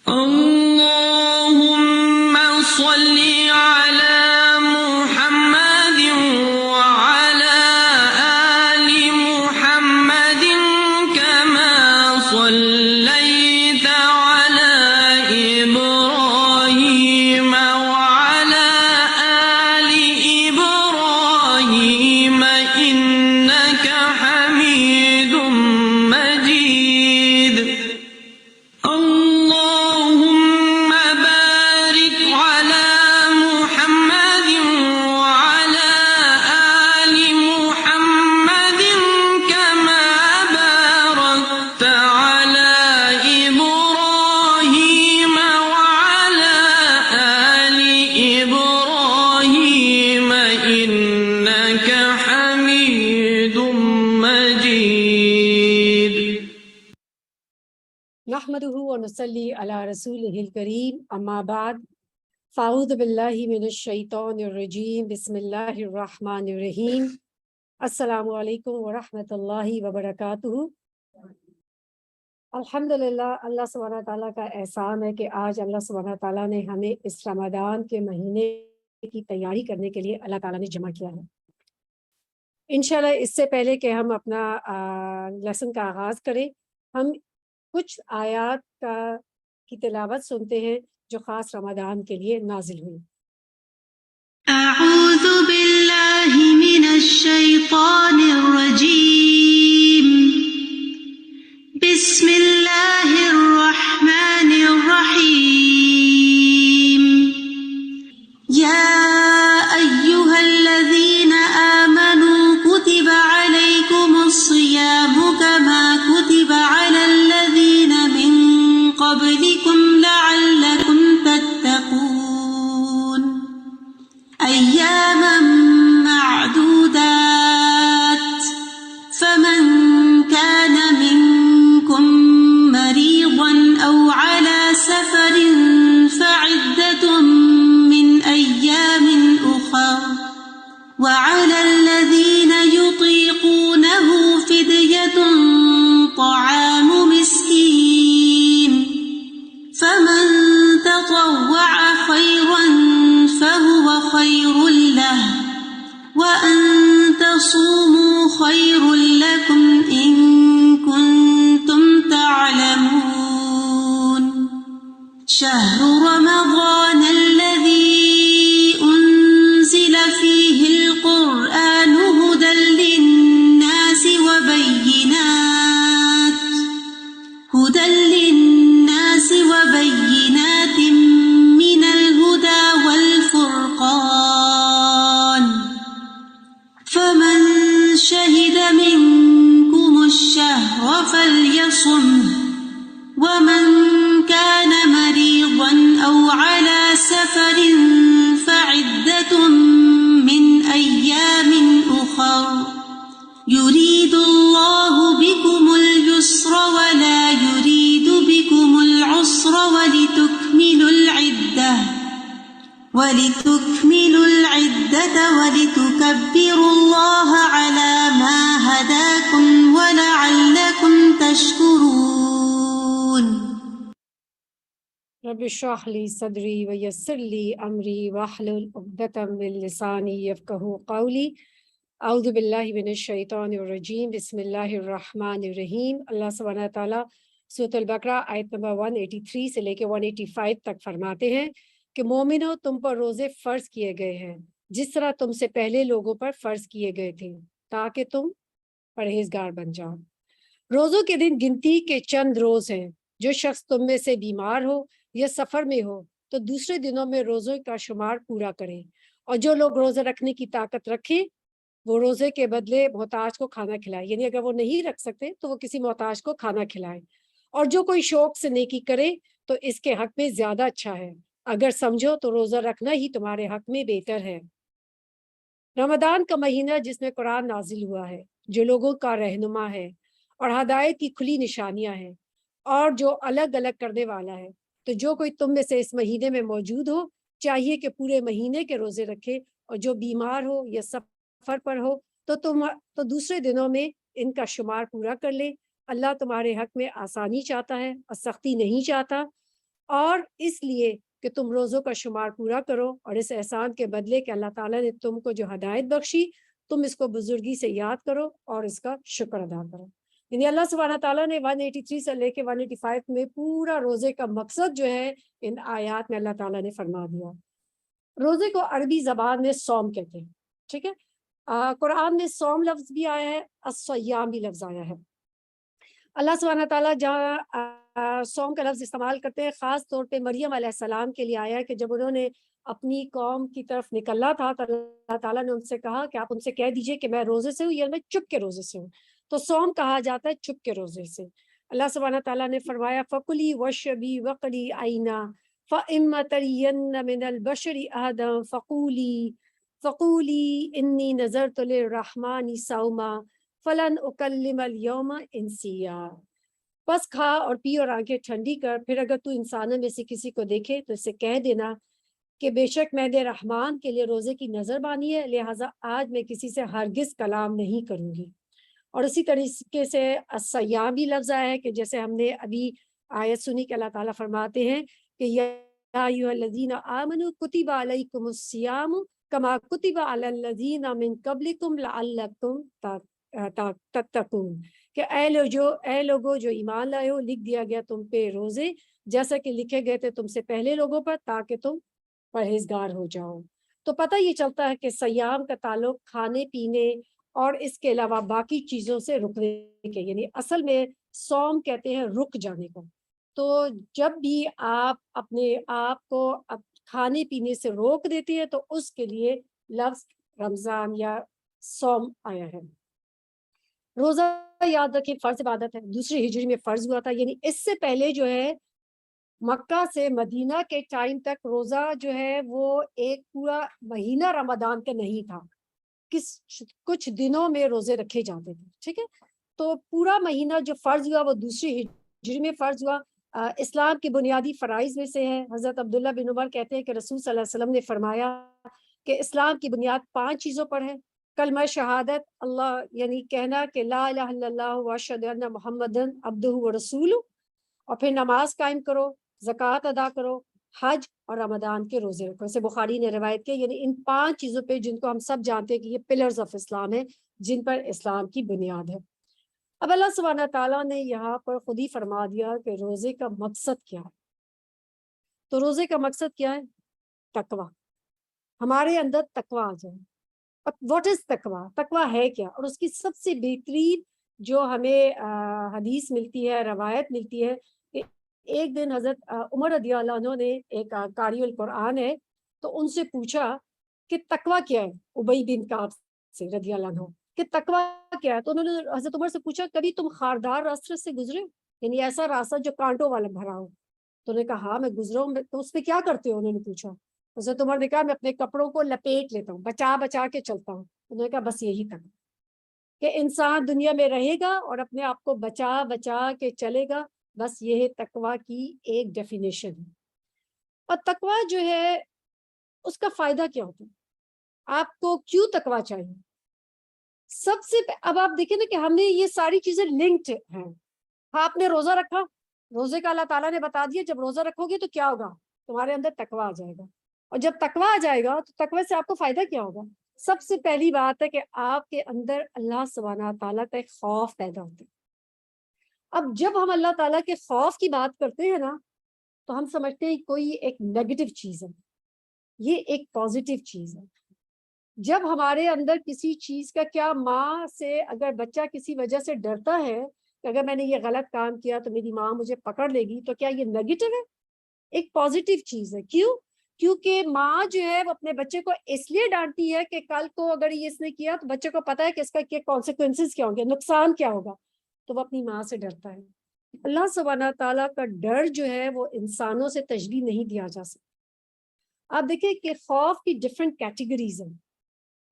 اللهم صل على محمد وعلى آل محمد كما صليت على إبراهيم وعلى آل إبراهيم إنك حميد مجيد. اللهم بارك على محمد وعلى آل محمد كما باركت على إبراهيم وعلى آل إبراهيم إنك حميد مجيد. نحمده ونصلي على رسوله الكريم اما بعد فاعوذ باللہ من الشیطان الرجیم بسم اللہ الرحمن الرحیم. السلام علیکم ورحمۃ اللہ وبرکاتہ. الحمدللہ اللہ سبحانہ تعالیٰ کا احسان ہے کہ آج اللہ سبحانہ تعالیٰ نے ہمیں اس رمضان کے مہینے کی تیاری کرنے کے لیے اللہ تعالیٰ نے جمع کیا ہے. انشاءاللہ اس سے پہلے کہ ہم اپنا لیسن کا آغاز کریں، ہم کچھ آیات کی تلاوت سنتے ہیں جو خاص رمضان کے لیے نازل ہوئی. اعوذ باللہ من الشیطان الرجیم. بسم اللہ الرحمن الرحیم. یا ایہا الذین آمنوا کتب علیکم الصیام کما کتب علی الذین من قبلکم لعلکم تتقون ایاما معدودات فمن كان منكم مريضا أو على سفر فعدة من أيام أخر وعلى الذين يطيقونه فدية طعام مسكين فمن تطوع خيرا فهو خير له وأن تصوموا خير لكم إن كنتم تعلمون. شهر رمضان الذي أنزل فيه القرآن هدى للناس وبينات من الهدى والفرقان فمن شهد منكم الشهر فليصمه ومن كان مريضا أو على سفر فعدة من أيام أخر يريد الله بكم اليسر ولا يريد بكم العسر ولتكملوا العدة ولتكبروا الله على ما هداكم ولعلكم تشكرون. رب اشرح لي صدري ويسر لي امري واحلل عقدة من لساني يفقهوا قولي. اعوذ باللہ من الشیطان الرجیم بسم اللہ الرحمن الرحیم. اللہ سبحانہ تعالیٰ سورۃ البقرہ آیت نمبر 183 سے لے کے 185 تک فرماتے ہیں کہ مومنو تم پر روزے فرض کیے گئے ہیں جس طرح تم سے پہلے لوگوں پر فرض کیے گئے تھے تاکہ تم پرہیزگار بن جاؤ. روزوں کے دن گنتی کے چند روز ہیں. جو شخص تم میں سے بیمار ہو یا سفر میں ہو تو دوسرے دنوں میں روزوں کا شمار پورا کریں، اور جو لوگ روزہ رکھنے کی طاقت رکھیں وہ روزے کے بدلے محتاج کو کھانا کھلائے، یعنی اگر وہ نہیں رکھ سکتے تو وہ کسی محتاج کو کھانا کھلائے. اور جو کوئی شوق سے نیکی کرے تو اس کے حق میں زیادہ اچھا ہے. اگر سمجھو تو روزہ رکھنا ہی تمہارے حق میں بہتر ہے. رمضان کا مہینہ جس میں قرآن نازل ہوا ہے، جو لوگوں کا رہنما ہے اور ہدایت کی کھلی نشانیاں ہیں، اور جو الگ الگ کرنے والا ہے، تو جو کوئی تم میں سے اس مہینے میں موجود ہو چاہیے کہ پورے مہینے کے روزے رکھے، اور جو بیمار ہو یا سفر پر ہو تو دوسرے دنوں میں ان کا شمار پورا کر لے. اللہ تمہارے حق میں آسانی چاہتا ہے اور سختی نہیں چاہتا. اور اس لیے کہ تم روزوں کا شمار پورا کرو، اور اس احسان کے بدلے کہ اللہ تعالیٰ نے تم کو جو ہدایت بخشی تم اس کو بزرگی سے یاد کرو اور اس کا شکر ادا کرو۔ یعنی اللہ سبحانہ تعالیٰ نے 183 سے لے کے 185 میں پورا روزے کا مقصد جو ہے ان آیات میں اللہ تعالیٰ نے فرما دیا۔ روزے کو عربی زبان میں صوم کہتے ہیں، ٹھیک ہے۔ قرآن میں صوم لفظ بھی آیا ہے، الصیام بھی لفظ آیا ہے۔ اللہ سبحانہ تعالیٰ جہاں صوم کا لفظ استعمال کرتے ہیں خاص طور پہ مریم علیہ السلام کے لیے آیا ہے کہ جب انہوں نے اپنی قوم کی طرف نکلنا تھا تو اللہ تعالیٰ نے ان سے کہا کہ آپ ان سے کہہ دیجئے کہ میں روزے سے ہوں یا میں چپ کے روزے سے ہوں، تو صوم کہا جاتا ہے چپ کے روزے سے۔ اللہ سبحانہ تعالیٰ نے فرمایا فَكُلِي وَاشْرَبِي وَقْرِي عَيْنًا فَإِمَّا تَرَيِنَّ مِنَ الْبَشَرِ أَحَدًا فَقُولِي إِنِّي نَذَرْتُ لِلرَّحْمَنِ صَوْمًا فَلَنْ أُكَلِّمَ الْيَوْمَ إِنسِيًّا۔ بس کھا اور پی اور آنکھیں ٹھنڈی کر، پھر اگر تو انسانوں میں سے کسی کو دیکھے تو اسے کہہ دینا کہ بے شک میں نے رحمان کے لیے روزے کی نظر بانی ہے، لہٰذا آج میں کسی سے ہرگز کلام نہیں کروں گی۔ اور اسی طریقے سے الصیام بھی لفظ آیا ہے کہ جیسے ہم نے ابھی آیت سنی کہ اللہ تعالیٰ فرماتے ہیں کہ یا ایھا الذین آمنوا کتب علیکم الصیام کما کتب علی الذین من قبلکم لعلکم تتقون، کہ اے لوگو جو ایمان لائے ہو، لکھ دیا گیا تم پہ روزے جیسا کہ لکھے گئے تھے تم سے پہلے لوگوں پر تاکہ تم پرہیزگار ہو جاؤ۔ تو پتہ یہ چلتا ہے کہ صیام کا تعلق کھانے پینے اور اس کے علاوہ باقی چیزوں سے رکنے کے، یعنی اصل میں صوم کہتے ہیں رک جانے کو۔ تو جب بھی آپ اپنے آپ کو کھانے پینے سے روک دیتے ہیں تو اس کے لیے لفظ رمضان یا صوم آیا ہے۔ روزہ یاد رکھیں فرض عبادت ہے، دوسری ہجری میں فرض ہوا تھا، یعنی اس سے پہلے جو ہے مکہ سے مدینہ کے ٹائم تک روزہ جو ہے وہ ایک پورا مہینہ رمضان کا نہیں تھا، کچھ دنوں میں روزے رکھے جاتے تھے، ٹھیک ہے۔ تو پورا مہینہ جو فرض ہوا وہ دوسری ہجری میں فرض ہوا۔ اسلام کے بنیادی فرائض میں سے ہے، حضرت عبداللہ بن عمر کہتے ہیں کہ رسول صلی اللہ علیہ وسلم نے فرمایا کہ اسلام کی بنیاد 5 چیزوں پر ہے، کلمہ شہادت، اللہ یعنی کہنا کہ لا الہ الا اللہ واشہد ان محمدن عبدہ ورسولہ، اور پھر نماز قائم کرو، زکوٰۃ ادا کرو، حج اور رمضان کے روزے رکھو۔ اسے بخاری نے روایت کی، یعنی ان 5 چیزوں پہ جن کو ہم سب جانتے ہیں کہ یہ پلرز آف اسلام ہے، جن پر اسلام کی بنیاد ہے۔ اب اللہ سبحانہ تعالیٰ نے یہاں پر خود ہی فرما دیا کہ روزے کا مقصد کیا ہے۔ تو روزے کا مقصد کیا ہے؟ تقویٰ، ہمارے اندر تقویٰ آ جائے۔ What is تقویٰ؟ تقویٰ ہے کیا؟ اور اس کی سب سے بہترین جو ہمیں حدیث ملتی ہے، روایت ملتی ہے کہ ایک دن حضرت عمر رضی اللہ عنہ نے، ایک قاری القرآن ہے، تو ان سے پوچھا کہ تقویٰ کیا ہے، ابی بن کعب سے رضی اللہ عنہ، کہ تقویٰ کیا ہے؟ تو انہوں نے حضرت عمر سے پوچھا کبھی تم خاردار راستے سے گزرے، یعنی ایسا راستہ جو کانٹوں والا بھرا ہو؟ تو انہوں نے کہا ہاں میں گزرا ہوں۔ تو اس پہ کیا کرتے ہو؟ انہوں نے پوچھا۔ حضرت عمر نے کہا میں اپنے کپڑوں کو لپیٹ لیتا ہوں، بچا بچا کے چلتا ہوں۔ انہوں نے کہا بس یہی تقویٰ کہ انسان دنیا میں رہے گا اور اپنے آپ کو بچا بچا کے چلے گا، بس یہ تقویٰ کی ایک ڈیفینیشن ہے۔ اور تقویٰ جو ہے اس کا فائدہ کیا ہوتا ہے؟ آپ کو کیوں تقویٰ چاہیے؟ سب سے اب آپ دیکھیں نا کہ ہم نے یہ ساری چیزیں لنکڈ ہیں۔ آپ نے روزہ رکھا، روزے کا اللہ تعالیٰ نے بتا دیا جب روزہ رکھو گے تو کیا ہوگا؟ تمہارے اندر تقویٰ آ جائے گا، اور جب تقویٰ آ جائے گا تو تقویٰ سے آپ کو فائدہ کیا ہوگا؟ سب سے پہلی بات ہے کہ آپ کے اندر اللہ سبحانہ تعالیٰ کا ایک خوف پیدا ہوتا ہے۔ اب جب ہم اللہ تعالیٰ کے خوف کی بات کرتے ہیں نا تو ہم سمجھتے ہیں کوئی ایک نیگیٹو چیز ہے، یہ ایک پازیٹیو چیز ہے۔ جب ہمارے اندر کسی چیز کا، کیا ماں سے اگر بچہ کسی وجہ سے ڈرتا ہے کہ اگر میں نے یہ غلط کام کیا تو میری ماں مجھے پکڑ لے گی، تو کیا یہ نیگیٹو ہے؟ ایک پازیٹیو چیز ہے۔ کیوں؟ کیونکہ ماں جو ہے وہ اپنے بچے کو اس لیے ڈانٹتی ہے کہ کل کو اگر یہ اس نے کیا تو بچے کو پتا ہے کہ اس کا کیا کانسیکوینسز کیا ہوں گے، نقصان کیا ہوگا، تو وہ اپنی ماں سے ڈرتا ہے۔ اللہ سبحانہ تعالیٰ کا ڈر جو ہے وہ انسانوں سے تشبیہ نہیں دیا جا سکتا۔ آپ دیکھیں کہ خوف کی ڈفرینٹ کیٹیگریز ہیں۔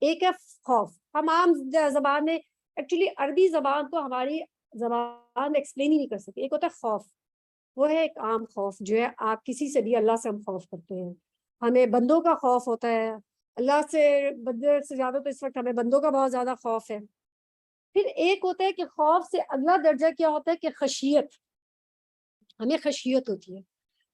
ایک ہے خوف، ہم عام زبان میں، ایکچولی عربی زبان تو ہماری زبان ایکسپلین ہی نہیں کر سکتی۔ ایک ہوتا ہے خوف، وہ ہے ایک عام خوف جو ہے آپ کسی سے بھی، اللہ سے ہم خوف کرتے ہیں، ہمیں بندوں کا خوف ہوتا ہے، اللہ سے بندے سے زیادہ تو اس وقت ہمیں بندوں کا بہت زیادہ خوف ہے۔ پھر ایک ہوتا ہے کہ خوف سے اگلا درجہ کیا ہوتا ہے کہ خشیت، ہمیں خشیت ہوتی ہے۔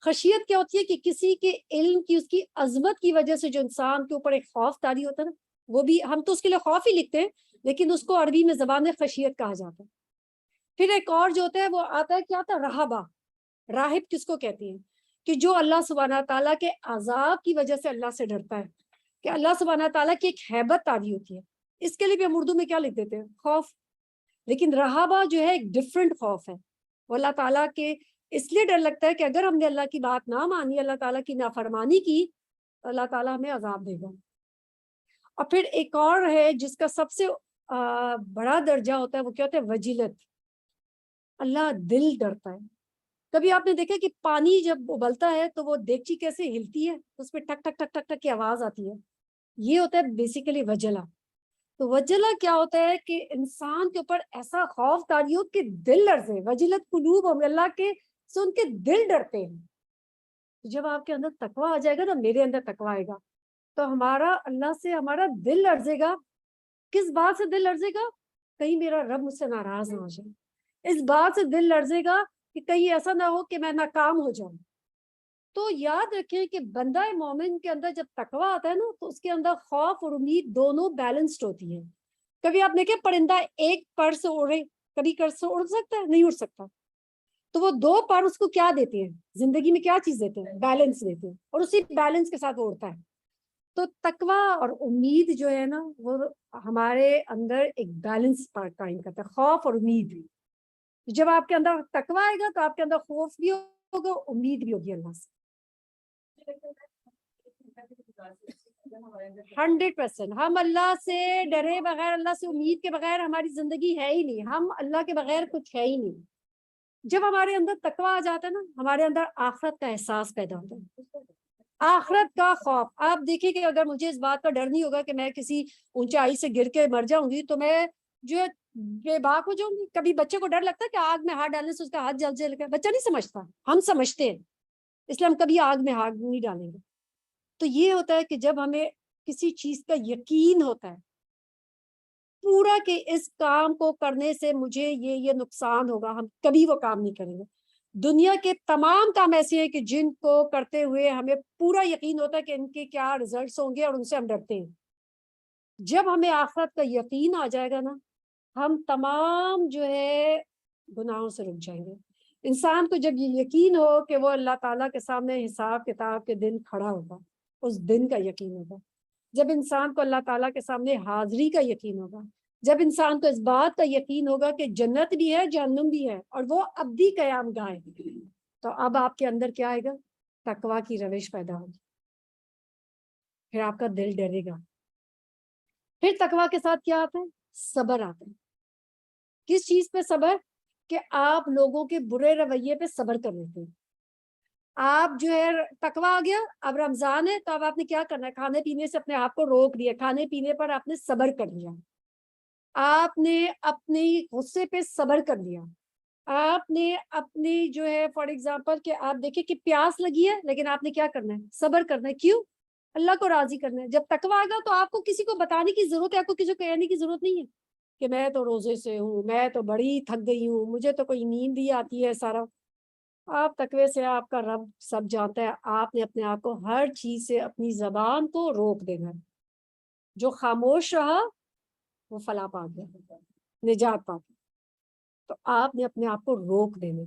خشیت کیا ہوتی ہے کہ کسی کے علم کی، اس کی عظمت کی وجہ سے جو انسان کے اوپر ایک خوف طاری ہوتا ہے نا، وہ بھی ہم تو اس کے لیے خوف ہی لکھتے ہیں، لیکن اس کو عربی میں زبان میں خشیت کہا جاتا ہے۔ پھر ایک اور جو ہوتا ہے وہ آتا ہے، کیا آتا ہے؟ رہبہ۔ راہب کس کو کہتی ہیں؟ کہ جو اللہ سبحانہ تعالیٰ کے عذاب کی وجہ سے اللہ سے ڈرتا ہے، کہ اللہ سبحانہ تعالیٰ کی ایک ہیبت طاری ہوتی ہے۔ اس کے لیے بھی ہم اردو میں کیا لکھ دیتے ہیں؟ خوف۔ لیکن رہبہ جو ہے ایک ڈفرینٹ خوف ہے، وہ اللہ تعالیٰ کے اس لیے ڈر لگتا ہے کہ اگر ہم نے اللہ کی بات نہ مانی، اللہ تعالیٰ کی نافرمانی کی، تو اللہ تعالیٰ ہمیں عذاب دے گا۔ اور پھر ایک اور ہے جس کا سب سے بڑا درجہ ہوتا ہے، وہ کیا ہوتا ہے؟ وجلت۔ اللہ دل ڈرتا ہے۔ کبھی آپ نے دیکھا کہ پانی جب ابلتا ہے تو وہ دیگچی کیسے ہلتی ہے، اس پہ ٹک ٹک ٹک ٹک ٹک کی آواز آتی ہے، یہ ہوتا ہے بیسیکلی وجلہ۔ تو وجلہ کیا ہوتا ہے کہ انسان کے اوپر ایسا خوف طاری ہو کہ دل لرزے، وجلت قلوبہم، اللہ کے سے ان کے دل ڈرتے ہیں۔ جب آپ کے اندر تقویٰ آ جائے گا نا، میرے اندر تقویٰ آئے گا، تو ہمارا اللہ سے ہمارا دل لرزے گا۔ کس بات سے دل لرزے گا؟ کہیں میرا رب مجھ سے ناراض نہ ہو جائے۔ اس بات سے دل لرزے گا کہ کہیں ایسا نہ ہو کہ میں ناکام ہو جاؤں۔ تو یاد رکھیں کہ بندہ مومن کے اندر جب تقویٰ آتا ہے نا، تو اس کے اندر خوف اور امید دونوں بیلنسڈ ہوتی ہیں۔ کبھی آپ دیکھیں پرندہ ایک پر سے اڑے، کبھی پر سے اڑ سکتا ہے؟ نہیں اڑ سکتا۔ تو وہ دو پر اس کو کیا دیتے ہیں؟ زندگی میں کیا چیز دیتے ہیں؟ بیلنس دیتے ہیں، اور اسی بیلنس کے ساتھ وہ اڑتا ہے۔ تو تقویٰ اور امید جو ہے نا، وہ ہمارے اندر ایک بیلنس قائم کرتا ہے، خوف اور امید۔ جب آپ کے اندر تقویٰ آئے گا تو آپ کے اندر خوف بھی ہوگا، امید بھی ہوگی اللہ سے۔ 100%۔ ہم اللہ سے ڈرے بغیر، اللہ سے امید کے بغیر ہماری زندگی ہے ہی نہیں، ہم اللہ کے بغیر کچھ ہے ہی نہیں۔ جب ہمارے اندر تقویٰ آ جاتا ہے نا، ہمارے اندر آخرت کا احساس پیدا ہوتا ہے، آخرت کا خوف۔ آپ دیکھیں کہ اگر مجھے اس بات کا ڈر نہیں ہوگا کہ میں کسی اونچائی سے گر کے مر جاؤں گی، تو میں جو ہے بے باک ہو جاؤں گی۔ کبھی بچے کو ڈر لگتا ہے کہ آگ میں ہاتھ ڈالنے سے اس کا ہاتھ جل جائے گا؟ بچہ نہیں سمجھتا، ہم سمجھتے ہیں، اس لیے ہم کبھی آگ میں ہاتھ نہیں ڈالیں گے۔ تو یہ ہوتا ہے کہ جب ہمیں کسی چیز کا یقین ہوتا ہے پورا کہ اس کام کو کرنے سے مجھے یہ نقصان ہوگا، ہم کبھی وہ کام نہیں کریں گے۔ دنیا کے تمام کام ایسے ہیں کہ جن کو کرتے ہوئے ہمیں پورا یقین ہوتا ہے کہ ان کے کیا ریزلٹس ہوں گے، اور ان سے ہم ڈرتے ہیں۔ جب ہمیں آخرت کا یقین آ جائے گا نا، ہم تمام جو ہے گناہوں سے رک جائیں گے۔ انسان کو جب یہ یقین ہو کہ وہ اللہ تعالیٰ کے سامنے حساب کتاب کے دن کھڑا ہوگا، اس دن کا یقین ہوگا۔ جب انسان کو اللہ تعالیٰ کے سامنے حاضری کا یقین ہوگا، جب انسان کو اس بات کا یقین ہوگا کہ جنت بھی ہے، جہنم بھی ہے، اور وہ ابدی قیام گاہ ہے، تو اب آپ کے اندر کیا آئے گا؟ تقویٰ کی روش پیدا ہوگی، پھر آپ کا دل ڈرے گا۔ پھر تقویٰ کے ساتھ کیا آتا ہے؟ صبر آتا ہے۔ کس چیز پہ صبر؟ کہ آپ لوگوں کے برے رویے پہ صبر کر لیتے ہیں۔ آپ جو ہے تقویٰ آ گیا، اب رمضان ہے، تو اب آپ نے کیا کرنا ہے؟ کھانے پینے سے اپنے آپ کو روک دیا، کھانے پینے پر آپ نے صبر کر لیا، آپ نے اپنے غصے پہ صبر کر لیا، آپ نے اپنی جو ہے فار ایگزامپل کہ آپ دیکھیں کہ پیاس لگی ہے، لیکن آپ نے کیا کرنا ہے؟ صبر کرنا ہے۔ کیوں؟ اللہ کو راضی کرنا ہے۔ جب تقویٰ آئے گا تو آپ کو کسی کو بتانے کی ضرورت ہے، آپ کو کسی کو کہنے کی ضرورت نہیں ہے کہ میں تو روزے سے ہوں، میں تو بڑی تھک گئی ہوں، مجھے تو کوئی نیند ہی آتی ہے سارا۔ آپ تقوی سے آپ کا رب سب جانتا ہے، آپ نے اپنے آپ کو ہر چیز سے اپنی زبان کو روک دینا ہے۔ جو خاموش رہا وہ فلاح پا گیا، نجات پا گیا۔ تو آپ نے اپنے آپ کو روک دینا۔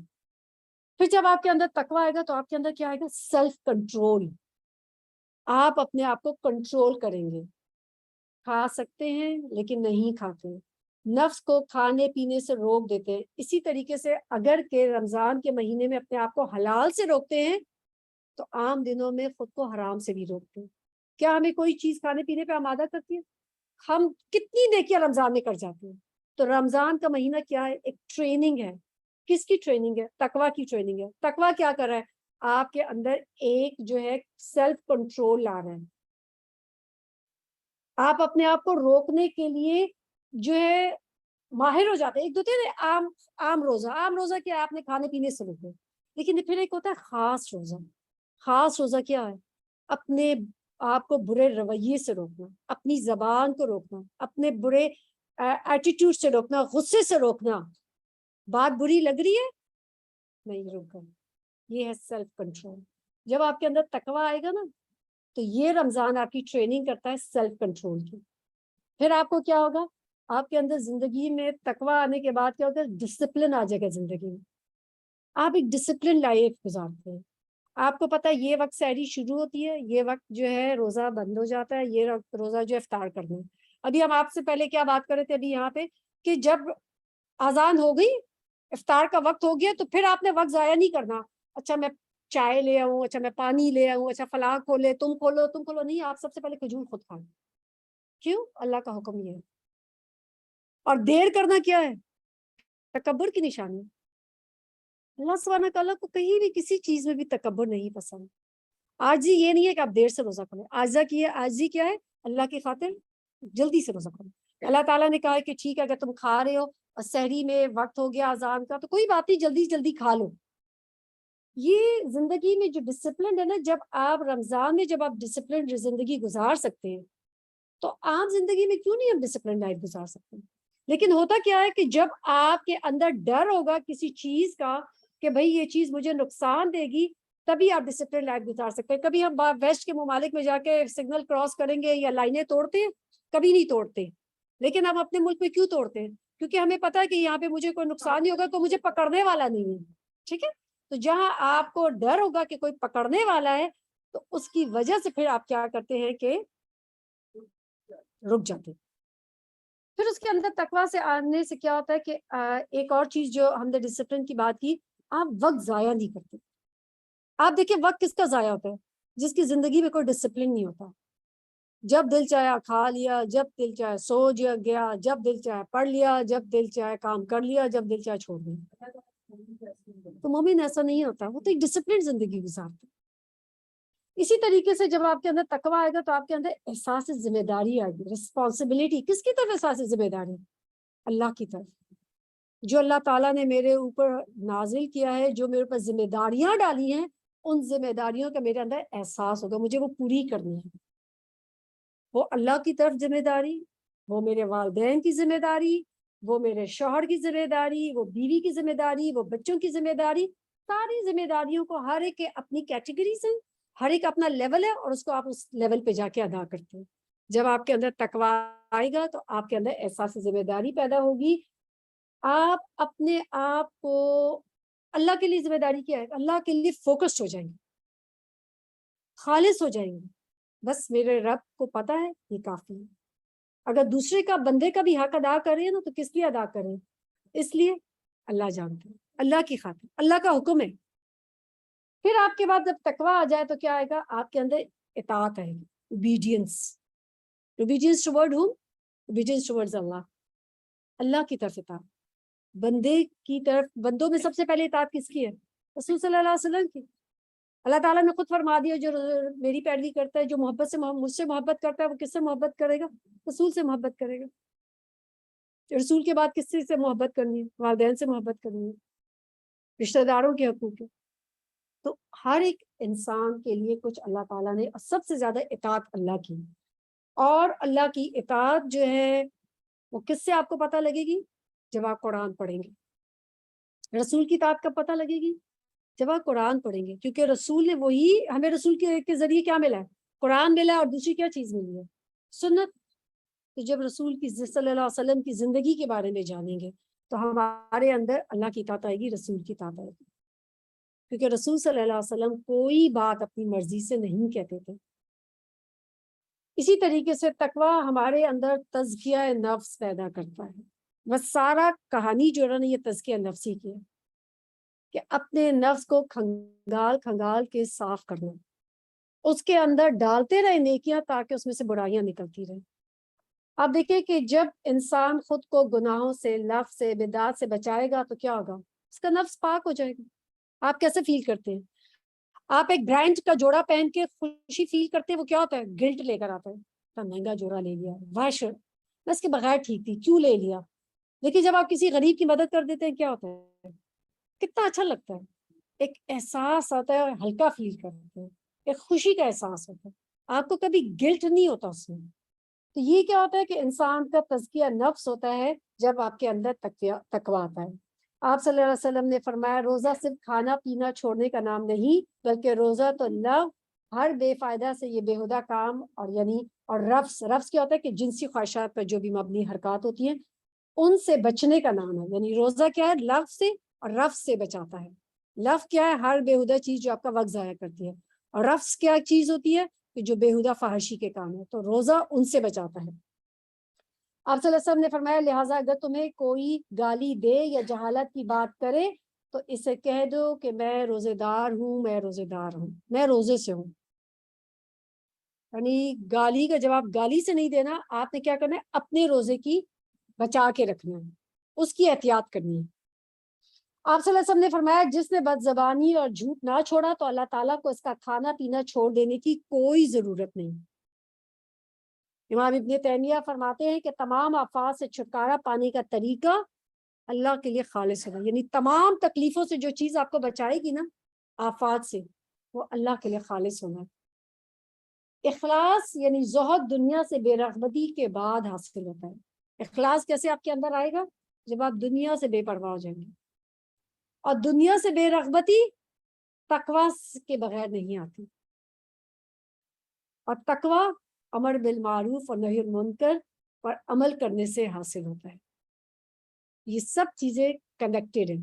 پھر جب آپ کے اندر تقویٰ آئے گا تو آپ کے اندر کیا آئے گا؟ Self control. آپ اپنے آپ کو کنٹرول کریں گے۔ کھا سکتے ہیں لیکن نہیں کھاتے، نفس کو کھانے پینے سے روک دیتے ہیں۔ اسی طریقے سے اگر کہ رمضان کے مہینے میں اپنے آپ کو حلال سے روکتے ہیں، تو عام دنوں میں خود کو حرام سے بھی روکتے ہیں۔ کیا ہمیں کوئی چیز کھانے پینے پہ آمادہ کرتی ہے؟ ہم کتنی نیکیاں رمضان میں کر جاتے ہیں۔ تو رمضان کا مہینہ کیا ہے؟ ایک ٹریننگ ہے۔ کس کی ٹریننگ ہے؟ تقویٰ کی ٹریننگ ہے۔ تقویٰ کیا کر رہا ہے؟ آپ کے اندر ایک جو ہے سیلف کنٹرول لا رہا ہے۔ آپ اپنے آپ کو روکنے کے لیے جو ہے ماہر ہو جاتے ہیں۔ ایک دوتے ہیں عام روزہ کیا؟ آپ نے کھانے پینے سے روکے، لیکن پھر ایک ہوتا ہے خاص روزہ۔ خاص روزہ کیا ہے؟ اپنے آپ کو برے رویے سے روکنا، اپنی زبان کو روکنا، اپنے برے ایٹیٹیوڈ سے روکنا، غصے سے روکنا۔ بات بری لگ رہی ہے، نہیں روکنا، یہ ہے سیلف کنٹرول. جب آپ کے اندر تقویٰ آئے گا نا تو یہ رمضان آپ کی ٹریننگ کرتا ہے سیلف کنٹرول کی. پھر آپ کو کیا ہوگا, آپ کے اندر زندگی میں تقویٰ آنے کے بعد کیا ہوگا, ڈسپلن آ جائے گا زندگی میں. آپ ایک ڈسپلن لائف گزارتے ہیں. آپ کو پتا ہے یہ وقت سحری شروع ہوتی ہے, یہ وقت جو ہے روزہ بند ہو جاتا ہے, یہ وقت روزہ جو افطار کرنا ہے. ابھی ہم آپ سے پہلے کیا بات کر رہے تھے ابھی یہاں پہ, کہ جب اذان ہو گئی, افطار کا وقت ہو گیا, تو پھر آپ نے وقت ضائع نہیں کرنا. اچھا میں چائے لے آؤں, اچھا میں پانی لے آؤں, اچھا فلاں کھولے, تم کھولو تم کھولو, نہیں, آپ سب سے پہلے کھجور خود کھاؤ. کیوں؟ اللہ کا حکم یہ ہے. اور دیر کرنا کیا ہے؟ تکبر کی نشانی. اللہ سبحانہ تعالیٰ کو کہیں بھی کسی چیز میں بھی تکبر نہیں پسند. عاجزی یہ نہیں ہے کہ آپ دیر سے روزہ کریں, عاجزی کیا ہے, اللہ کی خاطر جلدی سے روزہ کریں. اللہ تعالیٰ نے کہا ہے کہ ٹھیک ہے اگر تم کھا رہے ہو اور سحری میں وقت ہو گیا اذان کا, تو کوئی بات نہیں, جلدی جلدی کھا لو. یہ زندگی میں جو ڈسپلن ہے نا, جب آپ رمضان میں جب آپ ڈسپلن زندگی گزار سکتے ہیں, تو عام زندگی میں کیوں نہیں ہم ڈسپلن لائف گزار سکتے ہیں. لیکن ہوتا کیا ہے کہ جب آپ کے اندر ڈر ہوگا کسی چیز کا کہ بھئی یہ چیز مجھے نقصان دے گی, تبھی آپ ڈسپلن لائف گزار سکتے ہیں. کبھی ہم ویسٹ کے ممالک میں جا کے سگنل کراس کریں گے یا لائنیں توڑتے ہیں, کبھی نہیں توڑتے. لیکن ہم اپنے ملک میں کیوں توڑتے ہیں؟ کیونکہ ہمیں پتا ہے کہ یہاں پہ مجھے کوئی نقصان نہیں ہوگا, تو مجھے پکڑنے والا نہیں ہے. ٹھیک ہے, تو جہاں آپ کو ڈر ہوگا کہ کوئی پکڑنے والا ہے, تو اس کی وجہ سے پھر آپ کیا کرتے ہیں کہ رک جاتے. پھر اس کے اندر تقویٰ سے آنے سے کیا ہوتا ہے کہ ایک اور چیز جو ہم نے ڈسپلن کی بات کی, آپ وقت ضائع نہیں کرتے. آپ دیکھیں وقت کس کا ضائع ہوتا ہے؟ جس کی زندگی میں کوئی ڈسپلن نہیں ہوتا. جب دل چاہے کھا لیا, جب دل چاہے سو گیا, جب دل چاہے پڑھ لیا, جب دل چاہے کام کر لیا, جب دل چاہے چھوڑ دیا. تو مومن ایسا نہیں ہوتا, وہ تو ایک ڈسپلن زندگی گزارتا. اسی طریقے سے جب آپ کے اندر تقویٰ آئے گا تو آپ کے اندر احساس ذمہ داری آئے گی, رسپانسبلٹی. کس کی طرف احساس ذمہ داری؟ اللہ کی طرف. جو اللہ تعالیٰ نے میرے اوپر نازل کیا ہے, جو میرے اوپر ذمہ داریاں ڈالی ہیں, ان ذمہ داریوں کا میرے اندر احساس ہوگا, مجھے وہ پوری کرنی ہے. وہ اللہ کی طرف ذمہ داری, وہ میرے والدین کی ذمہ داری, وہ میرے شوہر کی ذمہ داری, وہ بیوی کی ذمہ داری, وہ بچوں کی ذمہ داری. ساری ذمہ داریوں کو ہر ایک اپنی کیٹیگریز ہیں, ہر ایک اپنا لیول ہے, اور اس کو آپ اس لیول پہ جا کے ادا کرتے ہیں. جب آپ کے اندر تقویٰ آئے گا تو آپ کے اندر احساس ذمہ داری پیدا ہوگی. آپ اپنے آپ کو اللہ کے لیے ذمہ داری کیا ہے, اللہ کے لیے فوکسڈ ہو جائیں گے, خالص ہو جائیں گے. بس میرے رب کو پتا ہے یہ کافی ہے. اگر دوسرے کا بندے کا بھی حق ادا کریں نا, تو کس لیے ادا کریں؟ اس لیے اللہ جانتے ہیں, اللہ کی خاطر, اللہ کا حکم ہے. پھر آپ کے بعد جب تقویٰ آ جائے تو کیا آئے گا آپ کے اندر؟ اطاعت آئے گی, obedience. Obedience toward home? Obedience toward Allah, Allah کی طرف اطاعت. بندے کی طرف, بندوں میں سب سے پہلے اطاعت کس کی ہے؟ رسول صلی اللہ علیہ وسلم کی. اللہ تعالیٰ نے خود فرما دیا, جو میری پیروی کرتا ہے, جو محبت سے مجھ سے محبت کرتا ہے, وہ کس سے محبت کرے گا؟ رسول سے محبت کرے گا. رسول کے بعد کس سے محبت کرنی ہے؟ والدین سے محبت کرنی ہے, رشتہ داروں کے حقوق ہے. تو ہر ایک انسان کے لیے کچھ اللہ تعالیٰ نے, سب سے زیادہ اطاعت اللہ کی. اور اللہ کی اطاعت جو ہے وہ کس سے آپ کو پتہ لگے گی؟ جب آپ قرآن پڑھیں گے. رسول کی اطاعت کب پتہ لگے گی؟ جب آپ قرآن پڑھیں گے, کیونکہ رسول نے وہی ہمیں, رسول کے ذریعے کیا ملا ہے؟ قرآن ملا, اور دوسری کیا چیز ملی ہے؟ سنت. تو جب رسول کی صلی اللہ علیہ وسلم کی زندگی کے بارے میں جانیں گے تو ہمارے اندر اللہ کی اطاعت آئے گی, رسول کی اطاعت آئے گی. کیونکہ رسول صلی اللہ علیہ وسلم کوئی بات اپنی مرضی سے نہیں کہتے تھے. اسی طریقے سے تقویٰ ہمارے اندر تزکیہ نفس پیدا کرتا ہے. بس سارا کہانی جو ہے نا, یہ تزکیہ نفسی کی ہے, کہ اپنے نفس کو کھنگال کے صاف کرنا, اس کے اندر ڈالتے رہے نیکیاں, تاکہ اس میں سے برائیاں نکلتی رہیں. آپ دیکھیں کہ جب انسان خود کو گناہوں سے, لفظ سے, بدعات سے بچائے گا تو کیا ہوگا؟ اس کا نفس پاک ہو جائے گا. آپ کیسے فیل کرتے ہیں؟ آپ ایک برانڈ کا جوڑا پہن کے خوشی فیل کرتے ہیں, وہ کیا ہوتا ہے؟ گلٹ لے کر آتا ہے, اتنا مہنگا جوڑا لے لیا, واش میں اس کے بغیر ٹھیک تھی, کیوں لے لیا. لیکن جب آپ کسی غریب کی مدد کر دیتے ہیں, کیا ہوتا ہے؟ کتنا اچھا لگتا ہے, ایک احساس آتا ہے, اور ہلکا فیل کرتے ہیں, ایک خوشی کا احساس ہوتا ہے, آپ کو کبھی گلٹ نہیں ہوتا اس میں. تو یہ کیا ہوتا ہے کہ انسان کا تزکیہ نفس ہوتا ہے جب آپ کے اندر تقویٰ آتا ہے. آپ صلی اللہ علیہ وسلم نے فرمایا روزہ صرف کھانا پینا چھوڑنے کا نام نہیں بلکہ روزہ تو لو ہر بے فائدہ سے یہ بیہودہ کام اور یعنی اور رفس کیا ہوتا ہے کہ جنسی خواہشات پر جو بھی مبنی حرکات ہوتی ہیں ان سے بچنے کا نام ہے. یعنی روزہ کیا ہے؟ لفظ سے اور رفس سے بچاتا ہے. لفظ کیا ہے؟ ہر بیہودہ چیز جو آپ کا وقت ضائع کرتی ہے. اور رفس کیا چیز ہوتی ہے؟ کہ جو بیہودہ فحاشی کے کام ہے. تو روزہ ان سے بچاتا ہے. آپ صلی اللہ علیہ وسلم نے فرمایا لہٰذا اگر تمہیں کوئی گالی دے یا جہالت کی بات کرے تو اسے کہہ دو کہ میں روزے دار ہوں، میں روزے دار ہوں، میں روزے سے ہوں. یعنی گالی کا جواب گالی سے نہیں دینا، آپ نے کیا کرنا ہے؟ اپنے روزے کی بچا کے رکھنا ہے، اس کی احتیاط کرنی ہے. آپ صلی اللہ علیہ وسلم نے فرمایا جس نے بد زبانی اور جھوٹ نہ چھوڑا تو اللہ تعالیٰ کو اس کا کھانا پینا چھوڑ دینے کی کوئی ضرورت نہیں. امام ابن تیمیہ فرماتے ہیں کہ تمام آفات سے چھٹکارا پانے کا طریقہ اللہ کے لیے خالص ہونا. یعنی تمام تکلیفوں سے جو چیز آپ کو بچائے گی نا آفات سے، وہ اللہ کے لیے خالص ہونا ہے. اخلاص یعنی زہد دنیا سے بے رغبتی کے بعد حاصل ہوتا ہے. اخلاص کیسے آپ کے اندر آئے گا؟ جب آپ دنیا سے بے پرواہ ہو جائیں گے. اور دنیا سے بے رغبتی تقوی کے بغیر نہیں آتی. اور تقوی امر بالمعروف اور نہی المنکر پر عمل کرنے سے حاصل ہوتا ہے. یہ سب چیزیں کنیکٹڈ ہیں.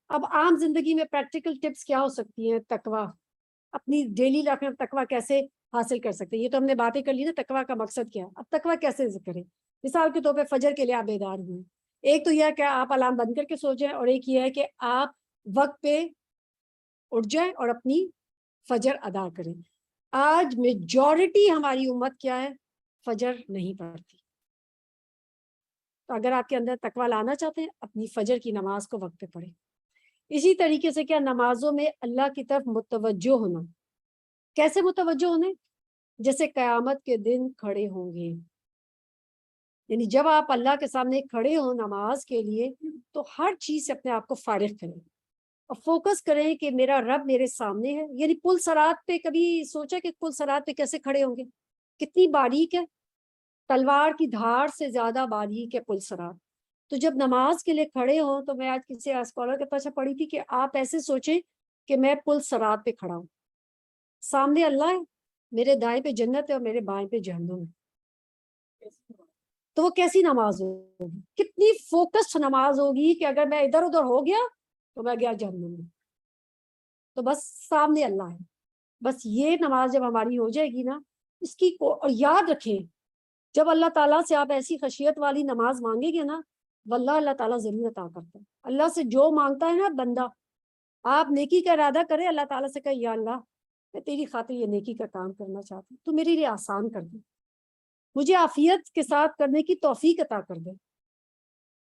اب عام زندگی میں پریکٹیکل ٹپس کیا ہو سکتی ہیں؟ تقوی اپنی ڈیلی لائف میں تقوی کیسے حاصل کر سکتے ہیں؟ یہ تو ہم نے باتیں کر لی نا تقوی کا مقصد کیا. اب تقوی کیسے کریں؟ مثال کے طور پہ فجر کے لیے آپ بیدار ہوئے، ایک تو یہ ہے کہ آپ الارم بند کر کے سو جائیں، اور ایک یہ ہے کہ آپ وقت پہ اٹھ جائیں اور اپنی فجر ادا کریں. آج میجورٹی ہماری امت کیا ہے؟ فجر نہیں پڑھتی. تو اگر آپ کے اندر تقوی لانا چاہتے ہیں اپنی فجر کی نماز کو وقت پہ پڑھیں. اسی طریقے سے کیا نمازوں میں اللہ کی طرف متوجہ ہونا. کیسے متوجہ ہونے؟ جیسے قیامت کے دن کھڑے ہوں گے. یعنی جب آپ اللہ کے سامنے کھڑے ہوں نماز کے لیے تو ہر چیز سے اپنے آپ کو فارغ کریں اور فوکس کریں کہ میرا رب میرے سامنے ہے. یعنی پل صراط پہ کبھی سوچا کہ پل صراط پہ کیسے کھڑے ہوں گے؟ کتنی باریک ہے، تلوار کی دھار سے زیادہ باریک ہے پل صراط. تو جب نماز کے لیے کھڑے ہوں تو میں آج کسی اسکالر کے پاس پڑھی تھی کہ آپ ایسے سوچیں کہ میں پل صراط پہ کھڑا ہوں، سامنے اللہ ہے، میرے دائیں پہ جنت ہے اور میرے بائیں پہ جہنم ہے. تو وہ کیسی نماز ہوگی؟ کتنی فوکسڈ نماز ہوگی کہ اگر میں ادھر ادھر ہو گیا تو میں گیا جہنم میں. تو بس سامنے اللہ ہے. بس یہ نماز جب ہماری ہو جائے گی نا، اس کی اور یاد رکھیں جب اللہ تعالیٰ سے آپ ایسی خشیت والی نماز مانگیں گے نا واللہ اللہ تعالیٰ ضرور عطا کرتا ہے. اللہ سے جو مانگتا ہے نا بندہ، آپ نیکی کا ارادہ کریں، اللہ تعالیٰ سے کہے یا اللہ میں تیری خاطر یہ نیکی کا کام کرنا چاہتی ہوں، تو میرے لیے آسان کر دے، مجھے عافیت کے ساتھ کرنے کی توفیق عطا کر دے،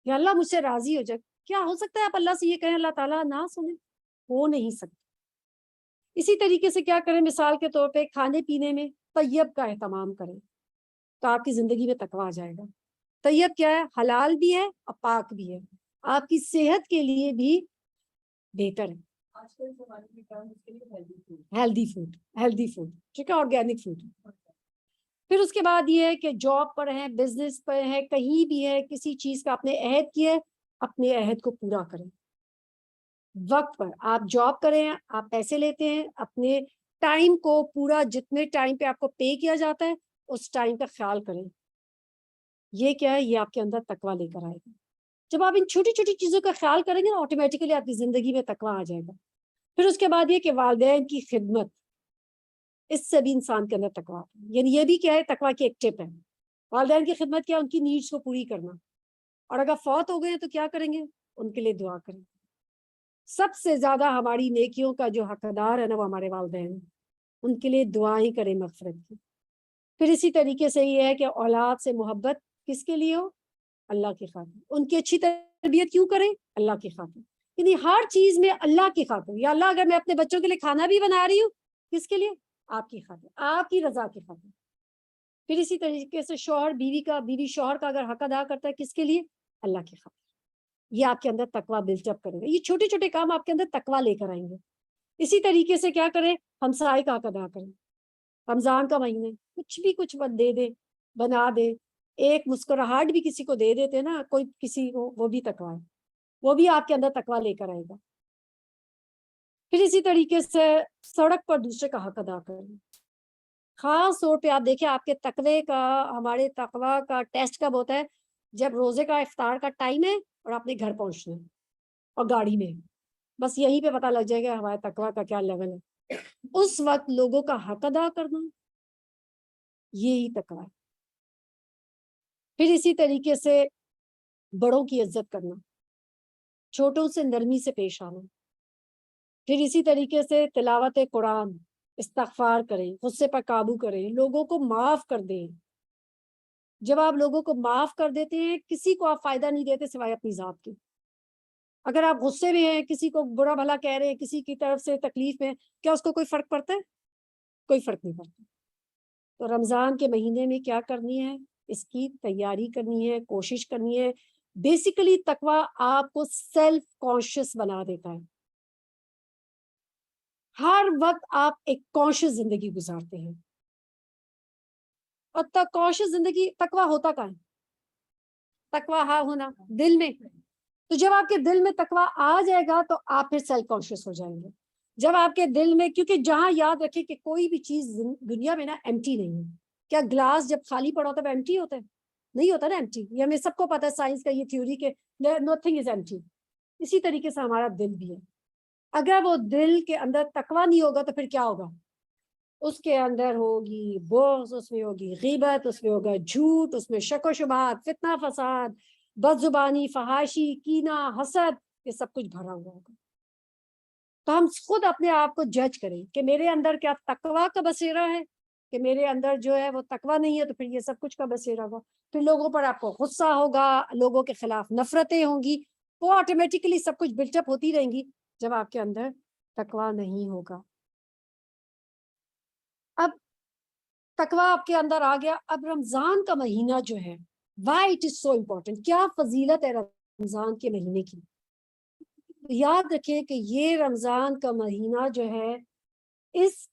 یا اللہ مجھ سے راضی ہو جائے. کیا ہو سکتا ہے آپ اللہ سے یہ کہیں اللہ تعالیٰ نہ سنے؟ ہو نہیں سکتا. اسی طریقے سے کیا کریں؟ مثال کے طور پہ کھانے پینے میں طیب کا اہتمام کریں تو آپ کی زندگی میں تقویٰ آ جائے گا. طیب کیا ہے؟ حلال بھی ہے اور پاک بھی ہے، آپ کی صحت کے لیے بھی بہتر ہے. ہیلدی فوڈ ٹھیک ہے، آرگینک فوڈ. پھر اس کے بعد یہ ہے کہ جاب پر ہیں، بزنس پر ہیں، کہیں بھی ہے، کسی چیز کا آپ نے عہد کیا ہے، اپنے عہد کو پورا کریں. وقت پر آپ جاب کریں، آپ پیسے لیتے ہیں، اپنے ٹائم کو پورا جتنے ٹائم پہ آپ کو پے کیا جاتا ہے اس ٹائم کا خیال کریں. یہ کیا ہے؟ یہ آپ کے اندر تقویٰ لے کر آئے گا. جب آپ ان چھوٹی چھوٹی چیزوں کا خیال کریں گے نا آٹومیٹیکلی آپ کی زندگی میں تقویٰ آ جائے گا. پھر اس کے بعد یہ کہ والدین کی خدمت، اس سے بھی انسان کے اندر تقویٰ. یعنی یہ بھی کیا ہے؟ تقویٰ کی ایک ٹپ ہے. والدین کی خدمت کیا؟ ان کی نیڈس کو پوری کرنا. اور اگر فوت ہو گئے ہیں تو کیا کریں گے؟ ان کے لیے دعا کریں. سب سے زیادہ ہماری نیکیوں کا جو حقدار ہے نا وہ ہمارے والدین ہیں، ان کے لیے دعائیں کریں مغفرت کی. پھر اسی طریقے سے یہ ہے کہ اولاد سے محبت کس کے لیے ہو؟ اللہ کی خاطر. ان کی اچھی تربیت کیوں کریں؟ اللہ کی خاطر. یعنی ہر چیز میں اللہ کی خاطر. یا اللہ اگر میں اپنے بچوں کے لیے کھانا بھی بنا رہی ہوں کس کے لیے؟ آپ کی خاطر، آپ کی رضا کی خاطر. پھر اسی طریقے سے شوہر بیوی شوہر کا اگر حق ادا کرتا ہے کس کے لیے؟ اللہ کی خاطر. یہ آپ کے اندر تقویٰ بلٹ اپ کرے گا. یہ چھوٹے چھوٹے کام آپ کے اندر تقویٰ لے کر آئیں گے. اسی طریقے سے کیا کریں؟ ہمسائے کا حق ادا کریں. رمضان کا مہینے کچھ دے دے، بنا دے، ایک مسکراہٹ بھی کسی کو دے دیتے نا کوئی کسی کو، وہ بھی تقویٰ ہے. وہ بھی آپ کے اندر تقویٰ لے کر آئے گا۔ پھر اسی طریقے سے سڑک پر دوسرے کا حق ادا کریں۔ خاص طور پہ آپ دیکھیں آپ کے تقوی کا، ہمارے تقویٰ کا ٹیسٹ کب ہوتا ہے؟ جب روزے کا افطار کا ٹائم ہے اور آپ نے گھر پہنچنا ہے اور گاڑی میں، بس یہیں پہ پتہ لگ جائے گا ہمارے تقویٰ کا کیا لیول ہے۔ اس وقت لوگوں کا حق ادا کرنا، یہی تقویٰ ہے۔ پھر اسی طریقے سے بڑوں کی عزت کرنا، چھوٹوں سے نرمی سے پیش آنا۔ پھر اسی طریقے سے تلاوت قرآن، استغفار کریں، غصے پر قابو کریں، لوگوں کو معاف کر دیں۔ جب آپ لوگوں کو معاف کر دیتے ہیں، کسی کو آپ فائدہ نہیں دیتے سوائے اپنی ذات کی۔ اگر آپ غصے میں ہیں، کسی کو برا بھلا کہہ رہے ہیں، کسی کی طرف سے تکلیف میں، کیا اس کو کوئی فرق پڑتا ہے؟ کوئی فرق نہیں پڑتا۔ تو رمضان کے مہینے میں کیا کرنی ہے؟ اس کی تیاری کرنی ہے، کوشش کرنی ہے۔ بیسیکلی تقویٰ آپ کو سیلف کانشیس بنا دیتا ہے۔ ہر وقت آپ ایک کانشیس زندگی گزارتے ہیں، اور کانشیس زندگی تقویٰ ہوتا کہاں ہے؟ تقویٰ ہاں ہونا دل میں۔ تو جب آپ کے دل میں تقویٰ آ جائے گا تو آپ پھر سیلف کانشیس ہو جائیں گے۔ جب آپ کے دل میں، کیونکہ جہاں یاد رکھیں کہ کوئی بھی چیز دنیا میں نا ایمٹی نہیں ہے۔ کیا گلاس جب خالی پڑا ہوتا ہے وہ ایمٹی ہوتا ہے؟ نہیں ہوتا نا ایمٹی۔ یہ ہمیں سب کو پتا ہے، سائنس کا یہ تھیوری کہ نتھنگ از ایمٹی۔ اسی طریقے سے ہمارا دل بھی ہے۔ اگر وہ دل کے اندر تقویٰ نہیں ہوگا تو پھر کیا ہوگا؟ اس کے اندر ہوگی بغض، اس میں ہوگی غیبت، اس میں ہوگا جھوٹ، اس میں شک و شبہات، فتنہ فساد، بد زبانی، فحاشی، کینہ، حسد، یہ سب کچھ بھرا ہوا ہوگا۔ تو ہم خود اپنے آپ کو جج کریں کہ میرے اندر کیا تقویٰ کا بسیرا ہے، کہ میرے اندر جو ہے وہ تقویٰ نہیں ہے، تو پھر یہ سب کچھ کا بسیرا ہوگا۔ پھر لوگوں پر آپ کو غصہ ہوگا، لوگوں کے خلاف نفرتیں ہوں گی، وہ آٹومیٹکلی سب کچھ بلٹ اپ ہوتی رہیں گی جب آپ کے اندر تقویٰ نہیں ہوگا۔ اب تقویٰ آپ کے اندر آ گیا۔ اب رمضان کا مہینہ جو ہے، why it is so important, کیا فضیلت ہے رمضان کے مہینے کی؟ یاد رکھیں کہ یہ رمضان کا مہینہ جو ہے، اس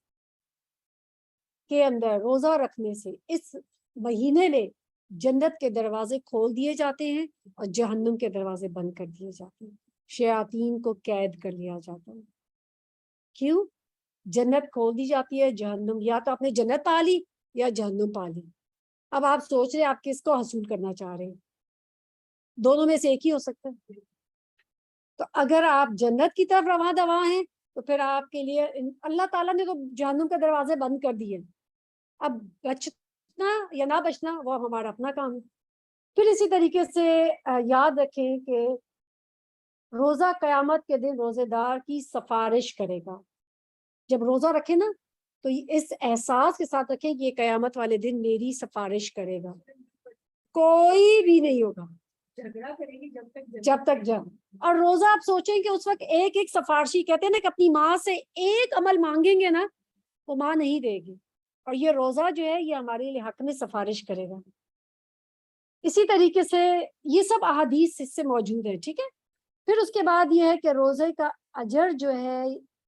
کے اندر روزہ رکھنے سے اس مہینے میں جنت کے دروازے کھول دیے جاتے ہیں اور جہنم کے دروازے بند کر دیے جاتے ہیں، شیاطین کو قید کر لیا جاتا ہے۔ کیوں؟ جنت کھول دی جاتی ہے، جہنم، یا تو آپ نے جنت پا لی یا جہنم پا لی۔ اب آپ سوچ رہے آپ کس کو حصول کرنا چاہ رہے ہیں؟ دونوں میں سے ایک ہی ہو سکتا ہے۔ تو اگر آپ جنت کی طرف رواں دواں ہیں تو پھر آپ کے لیے اللہ تعالیٰ نے تو جہنم کے دروازے بند کر دیے، اب بچنا یا نہ بچنا وہ ہمارا اپنا کام ہے۔ پھر اسی طریقے سے یاد رکھیں کہ روزہ قیامت کے دن روزے دار کی سفارش کرے گا۔ جب روزہ رکھے نا تو اس احساس کے ساتھ رکھیں کہ یہ قیامت والے دن میری سفارش کرے گا، کوئی بھی نہیں ہوگا جھگڑا کرے گی جب تک جب۔ اور روزہ آپ سوچیں کہ اس وقت ایک ایک سفارشی، کہتے ہیں نا کہ اپنی ماں سے ایک عمل مانگیں گے نا وہ ماں نہیں دے گی، اور یہ روزہ جو ہے یہ ہمارے لیے حق میں سفارش کرے گا۔ اسی طریقے سے یہ سب احادیث اس سے موجود ہے، ٹھیک ہے۔ پھر اس کے بعد یہ ہے کہ روزے کا اجر جو ہے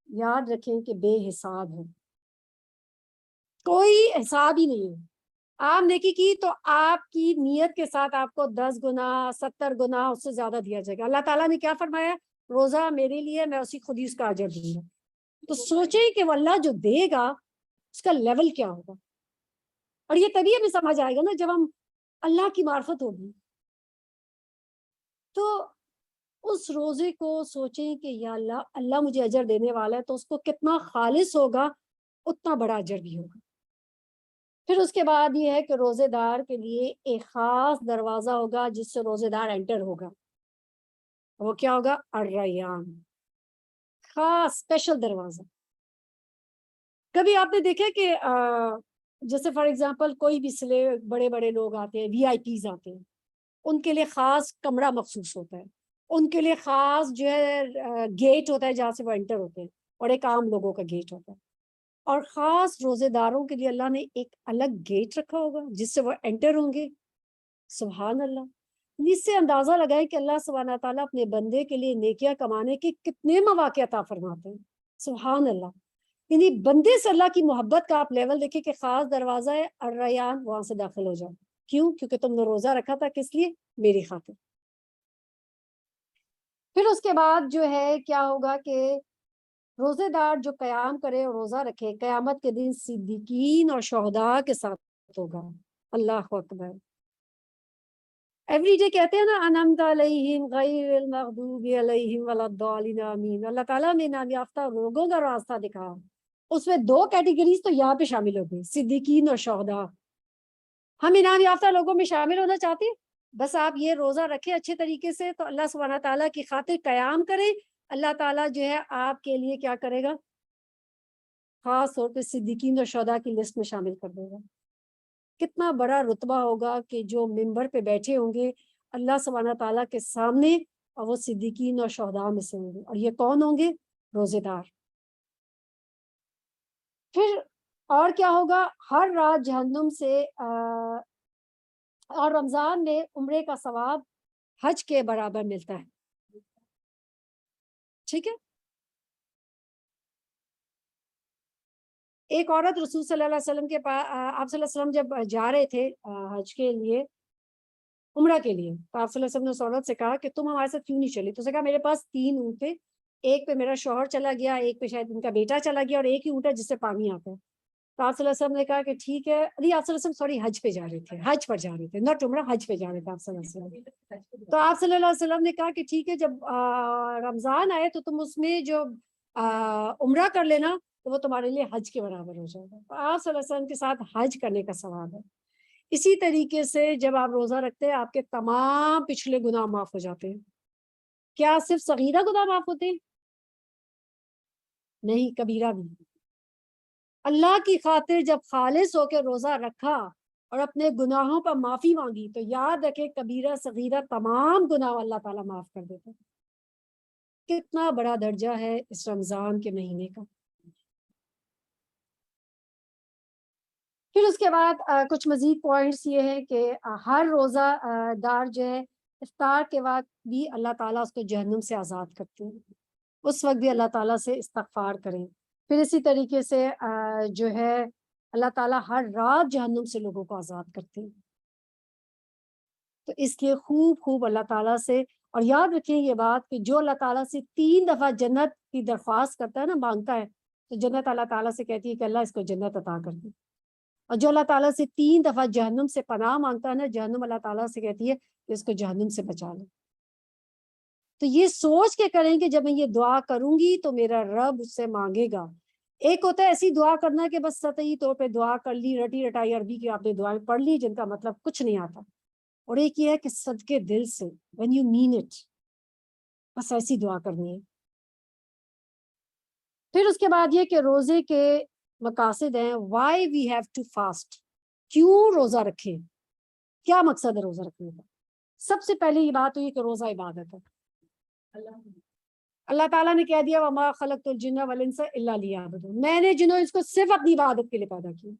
یاد رکھیں کہ بے حساب ہے، کوئی حساب ہی نہیں ہے۔ آپ نیکی کی تو آپ کی نیت کے ساتھ آپ کو 10 گنا 70 گنا اس سے زیادہ دیا جائے گا۔ اللہ تعالیٰ نے کیا فرمایا؟ روزہ میرے لیے، میں خود ہی اس کا اجر دوں گا۔ تو سوچیں کہ وہ اللہ جو دے گا اس کا لیول کیا ہوگا، اور یہ تبھی ہمیں سمجھ آئے گا نا جب ہم اللہ کی معرفت ہوگی۔ تو اس روزے کو سوچیں کہ یا اللہ مجھے اجر دینے والا ہے تو اس کو کتنا خالص ہوگا اتنا بڑا اجر بھی ہوگا۔ پھر اس کے بعد یہ ہے کہ روزے دار کے لیے ایک خاص دروازہ ہوگا جس سے روزے دار انٹر ہوگا، وہ کیا ہوگا؟ الریان، خاص اسپیشل دروازہ۔ کبھی آپ نے دیکھا کہ جیسے فار ایگزامپل کوئی بھی بڑے بڑے لوگ آتے ہیں، وی آئی پیز آتے ہیں، ان کے لیے خاص کمرہ مخصوص ہوتا ہے، ان کے لیے خاص جو ہے گیٹ ہوتا ہے جہاں سے وہ انٹر ہوتے ہیں، اور ایک عام لوگوں کا گیٹ ہوتا ہے۔ اور خاص روزے داروں کے لیے اللہ نے ایک الگ گیٹ رکھا ہوگا جس سے وہ انٹر ہوں گے۔ سبحان اللہ، اس سے اندازہ لگائے کہ اللہ سبحانہ تعالیٰ اپنے بندے کے لیے نیکیاں کمانے کے کتنے مواقع عطا فرماتے ہیں۔ سبحان اللہ، یعنی بندے سے اللہ کی محبت کا آپ لیول دیکھیں کہ خاص دروازہ ہے الریان، وہاں سے داخل ہو جاؤ۔ کیوں؟ کیونکہ تم نے روزہ رکھا تھا، کس لیے؟ میری خاطر۔ پھر اس کے بعد جو ہے کیا ہوگا کہ روزے دار جو قیام کرے اور روزہ رکھے قیامت کے دن صدیقین اور شہداء کے ساتھ ہوگا. اللہ اکبر. ایوری ڈے کہتے ہیں نا انعمت علیہم غیر المغضوب علیہم ولا الضالین آمین. اللہ تعالیٰ نے انعام یافتہ لوگوں کا راستہ دکھا. اس میں 2 کیٹیگریز تو یہاں پہ شامل ہو گئی, صدیقین اور شہداء. ہم انعام یافتہ لوگوں میں شامل ہونا چاہتے ہیں, بس آپ یہ روزہ رکھیں اچھے طریقے سے تو اللہ سبحانہ تعالیٰ کی خاطر قیام کریں, اللہ تعالیٰ جو ہے آپ کے لیے کیا کرے گا, خاص طور پہ صدیقین اور شہداء کی لسٹ میں شامل کر دے گا. کتنا بڑا رتبہ ہوگا کہ جو منبر پہ بیٹھے ہوں گے اللہ سبحانہ تعالیٰ کے سامنے, اور وہ صدیقین اور شہداء میں سے ہوں گے. اور یہ کون ہوں گے؟ روزے دار. پھر اور کیا ہوگا, ہر رات جہنم سے اور رمضان میں عمرے کا ثواب حج کے برابر ملتا ہے. ٹھیک ہے. ایک عورت رسول صلی اللہ علیہ وسلم کے پاس, آپ صلی اللہ علیہ وسلم جب جا رہے تھے حج کے لیے, عمرہ کے لیے, تو آپ صلی اللہ علیہ وسلم نے اس عورت سے کہا کہ تم ہمارے ساتھ کیوں نہیں چلی. تو اس نے کہا میرے پاس 3 اونٹ تھے, ایک پہ میرا شوہر چلا گیا, ایک پہ شاید ان کا بیٹا چلا گیا, اور ایک ہی اونٹ ہے جس سے پانی آتا ہے. تو آپ صلی اللہ علیہ وسلم نے کہا کہ ٹھیک ہے. نہیں, آپ صلی اللہ علیہ وسلم سوری حج پہ جا رہے تھے, حج پر جا رہے تھے, ناٹ عمرہ, حج پہ جا رہے تھے آپ صلی اللہ علیہ وسلم. تو آپ صلی اللہ علیہ وسلم نے کہا کہ ٹھیک ہے, جب رمضان آئے تو تم اس میں جو عمرہ کر لینا تو وہ تمہارے لیے حج کے برابر ہو جائے گا. تو آپ صلی اللہ علیہ وسلم کے ساتھ حج کرنے کا ثواب ہے. اسی طریقے سے جب آپ روزہ رکھتے ہیں آپ کے تمام پچھلے گناہ معاف ہو جاتے ہیں. کیا صرف صغیرہ گناہ معاف ہوتے ہیں؟ نہیں, کبیرہ بھی. اللہ کی خاطر جب خالص ہو کے روزہ رکھا اور اپنے گناہوں پر معافی مانگی تو یاد رکھے کبیرہ صغیرہ تمام گناہ اللہ تعالیٰ معاف کر دیتے. کتنا بڑا درجہ ہے اس رمضان کے مہینے کا. پھر اس کے بعد کچھ مزید پوائنٹس یہ ہیں کہ ہر روزہ دار جو ہے افطار کے بعد بھی اللہ تعالیٰ اس کو جہنم سے آزاد کرتے ہیں, اس وقت بھی اللہ تعالیٰ سے استغفار کریں. پھر اسی طریقے سے جو ہے اللہ تعالیٰ ہر رات جہنم سے لوگوں کو آزاد کرتے ہیں. تو اس لیے خوب خوب اللہ تعالیٰ سے, اور یاد رکھیں یہ بات کہ جو اللہ تعالیٰ سے 3 دفعہ جنت کی درخواست کرتا ہے نا, مانگتا ہے, تو جنت اللہ تعالیٰ سے کہتی ہے کہ اللہ اس کو جنت عطا کر دے. اور جو اللہ تعالیٰ سے 3 دفعہ جہنم سے پناہ مانگتا ہے نا, جہنم اللہ تعالیٰ سے کہتی ہے کہ اس کو جہنم سے بچا لے. تو یہ سوچ کے کریں کہ جب میں یہ دعا کروں گی تو میرا رب اس سے مانگے گا. ایک ہوتا ہے ایسی دعا کرنا کہ بس سطحی طور پہ دعا کر لی, رٹی رٹائی عربی کی آپ نے دعائیں پڑھ لی جن کا مطلب کچھ نہیں آتا. اور ایک یہ ہے کہ صدقے دل سے, when you mean it, بس ایسی دعا کرنی ہے. پھر اس کے بعد یہ کہ روزے کے مقاصد ہیں. why we have to fast, کیوں روزہ رکھیں, کیا مقصد ہے روزہ رکھنے کا. سب سے پہلے یہ بات ہوئی کہ روزہ عبادت ہے. اللہ تعالیٰ نے کہہ دیا وما خلقت الجن والانس الا لیعبدون, میں نے جنوں اس کو صرف اپنی عبادت کے لیے پیدا کیا.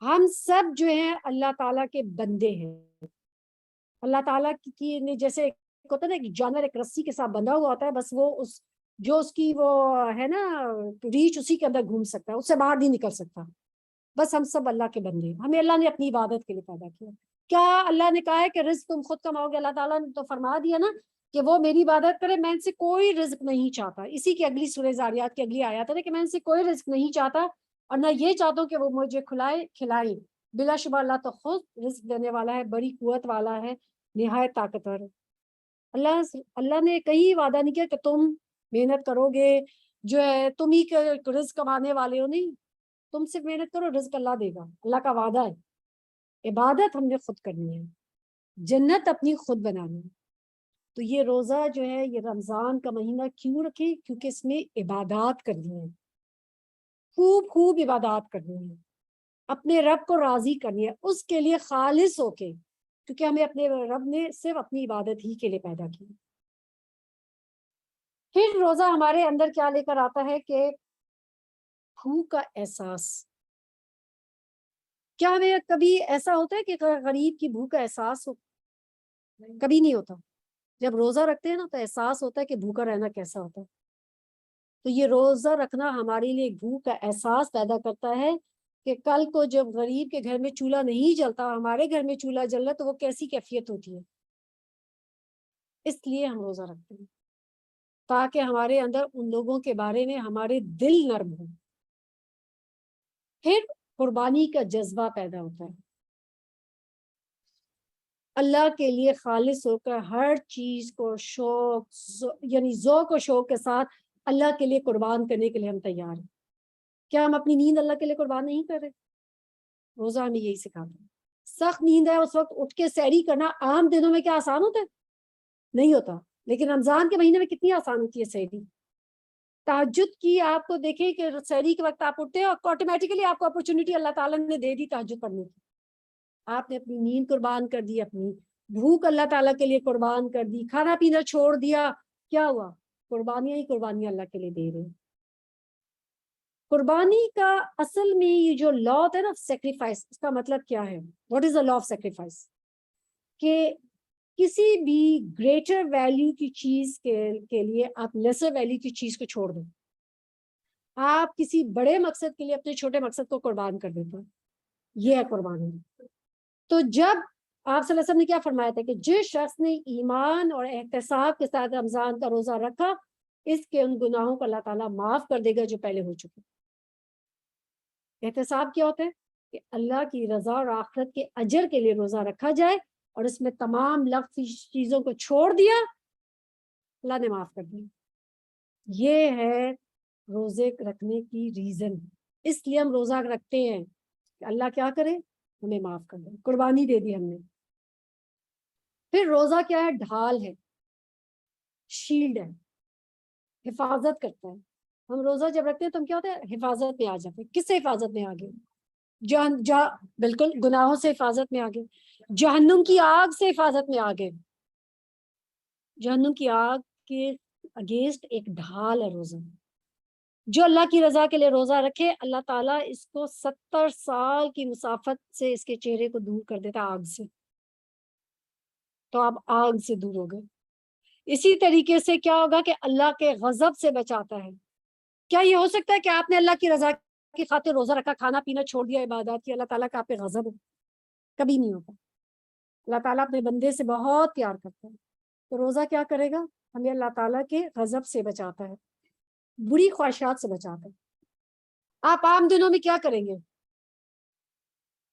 ہم سب جو ہیں اللہ تعالیٰ کے بندے ہیں. اللہ تعالیٰ کی نے جیسے ہوتا ہے نا کہ جانور ایک رسی کے ساتھ بندھا ہوا ہوتا ہے, بس وہ اس کی وہ ہے نا ریچ اسی کے اندر گھوم سکتا ہے, اس سے باہر نہیں نکل سکتا. بس ہم سب اللہ کے بندے ہیں, ہمیں اللہ نے اپنی عبادت کے لیے پیدا کیا. کیا اللہ نے کہا ہے کہ رزق تم خود کماؤ گے؟ اللہ تعالیٰ نے تو فرما دیا نا کہ وہ میری عبادت کرے, میں ان سے کوئی رزق نہیں چاہتا. اسی کی اگلی سورہ زاریات کی اگلی آیات ہے کہ میں ان سے کوئی رزق نہیں چاہتا اور نہ یہ چاہتا ہوں کہ وہ مجھے کھلائے. بلا شبہ اللہ تو خود رزق دینے والا ہے, بڑی قوت والا ہے, نہایت طاقتور. اللہ نے کہیں وعدہ نہیں کیا کہ تم محنت کرو گے, جو ہے تم ہی رزق کمانے والے ہو. نہیں, تم صرف محنت کرو, رزق اللہ دے گا, اللہ کا وعدہ ہے. عبادت ہم نے خود کرنی ہے, جنت اپنی خود بنانی ہے. تو یہ روزہ جو ہے یہ رمضان کا مہینہ کیوں رکھیں؟ کیونکہ اس میں عبادات کرنی ہے, خوب خوب عبادات کرنی ہے, اپنے رب کو راضی کرنی ہے, اس کے لیے خالص ہو کے, کیونکہ ہمیں اپنے رب نے صرف اپنی عبادت ہی کے لیے پیدا کی. پھر روزہ ہمارے اندر کیا لے کر آتا ہے کہ بھوک کا احساس. کیا ہمیں کبھی ایسا ہوتا ہے کہ غریب کی بھوک کا احساس ہو؟ کبھی نہیں ہوتا. جب روزہ رکھتے ہیں نا تو احساس ہوتا ہے کہ بھوکا رہنا کیسا ہوتا ہے. تو یہ روزہ رکھنا ہمارے لیے بھوک کا احساس پیدا کرتا ہے کہ کل کو جب غریب کے گھر میں چولہا نہیں جلتا, ہمارے گھر میں چولہا جل رہا, تو وہ کیسی کیفیت ہوتی ہے. اس لیے ہم روزہ رکھتے ہیں، تاکہ ہمارے اندر ان لوگوں کے بارے میں ہمارے دل نرم ہوں. پھر قربانی کا جذبہ پیدا ہوتا ہے، اللہ کے لیے خالص ہو کر ہر چیز کو یعنی ذوق و شوق کے ساتھ اللہ کے لیے قربان کرنے کے لیے ہم تیار ہیں. کیا ہم اپنی نیند اللہ کے لیے قربان نہیں کر رہے؟ روزہ ہمیں یہی سکھاتا ہے. سخت نیند ہے اس وقت اٹھ کے سحری کرنا عام دنوں میں کیا آسان ہوتا ہے؟ نہیں ہوتا، لیکن رمضان کے مہینے میں کتنی آسان ہوتی ہے سحری. تہجد کی آپ کو دیکھیں کہ سحری کے وقت آپ اٹھتے ہیں اور آٹومیٹیکلی آپ کو اپرچونٹی اللہ تعالیٰ نے دے دی تہجد پڑھنے کی. آپ نے اپنی نیند قربان کر دی، اپنی بھوک اللہ تعالیٰ کے لیے قربان کر دی، کھانا پینا چھوڑ دیا. کیا ہوا؟ قربانیاں ہی قربانیاں اللہ کے لیے دے رہے ہیں. قربانی کا اصل میں یہ جو لا ہوتا ہے نا سیکریفائس، اس کا مطلب کیا ہے؟ What is the law of sacrifice? کہ کسی بھی گریٹر ویلیو کی چیز کے لیے آپ لیسر ویلیو کی چیز کو چھوڑ دیں. آپ کسی بڑے مقصد کے لیے اپنے چھوٹے مقصد کو قربان کر دیتے ہیں، یہ ہے قربانی. تو جب آپ صلی اللہ علیہ وسلم نے کیا فرمایا تھا کہ جس شخص نے ایمان اور احتساب کے ساتھ رمضان کا روزہ رکھا، اس کے ان گناہوں کو اللہ تعالیٰ معاف کر دے گا جو پہلے ہو چکے. احتساب کیا ہوتا ہے؟ کہ اللہ کی رضا اور آخرت کے اجر کے لیے روزہ رکھا جائے اور اس میں تمام لغوی چیزوں کو چھوڑ دیا، اللہ نے معاف کر دیا. یہ ہے روزے رکھنے کی ریزن. اس لیے ہم روزہ رکھتے ہیں کہ اللہ کیا کرے؟ ہمیں معاف کر دے. قربانی دے دی ہم نے. پھر روزہ کیا ہے؟ ڈھال ہے، شیلڈ ہے، حفاظت کرتا ہے. ہم روزہ جب رکھتے ہیں تو ہم کیا ہوتا ہے؟ حفاظت میں آ جاتے ہیں. کس سے حفاظت میں آگے؟ بالکل گناہوں سے حفاظت میں آگے، جہنم کی آگ سے حفاظت میں آگے. جہنم کی آگ کے اگینسٹ ایک ڈھال ہے روزہ. جو اللہ کی رضا کے لیے روزہ رکھے، اللہ تعالیٰ اس کو 70 سال کی مسافت سے اس کے چہرے کو دور کر دیتا آگ سے. تو آپ آگ سے دور ہو گئے. اسی طریقے سے کیا ہوگا کہ اللہ کے غضب سے بچاتا ہے. کیا یہ ہو سکتا ہے کہ آپ نے اللہ کی رضا کی خاطر روزہ رکھا، کھانا پینا چھوڑ دیا، عبادات کی، اللہ تعالیٰ کا آپ پہ غضب ہو؟ کبھی نہیں ہوتا. اللہ تعالیٰ اپنے بندے سے بہت پیار کرتا ہے. تو روزہ کیا کرے گا؟ ہمیں اللہ تعالیٰ کے غضب سے بچاتا ہے، بری خواہشات سے بچاتا ہے. آپ عام دنوں میں کیا کریں گے؟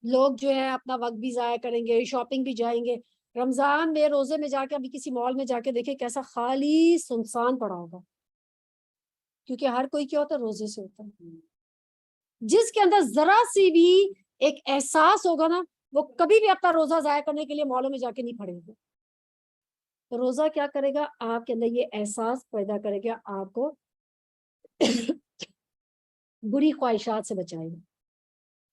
لوگ جو ہے اپنا وقت بھی ضائع کریں گے، شاپنگ بھی جائیں گے. رمضان میں روزے میں جا کے ابھی کسی مال میں جا کے دیکھیں کیسا خالی سنسان پڑا ہوگا، کیونکہ ہر کوئی کیا ہوتا ہے؟ روزے سے ہوتا ہے. جس کے اندر ذرا سی بھی ایک احساس ہوگا نا، وہ کبھی بھی اپنا روزہ ضائع کرنے کے لیے مالوں میں جا کے نہیں پڑے گا. تو روزہ کیا کرے گا؟ آپ کے اندر یہ احساس پیدا کرے گا، آپ کو بری خواہشات سے بچائے گا.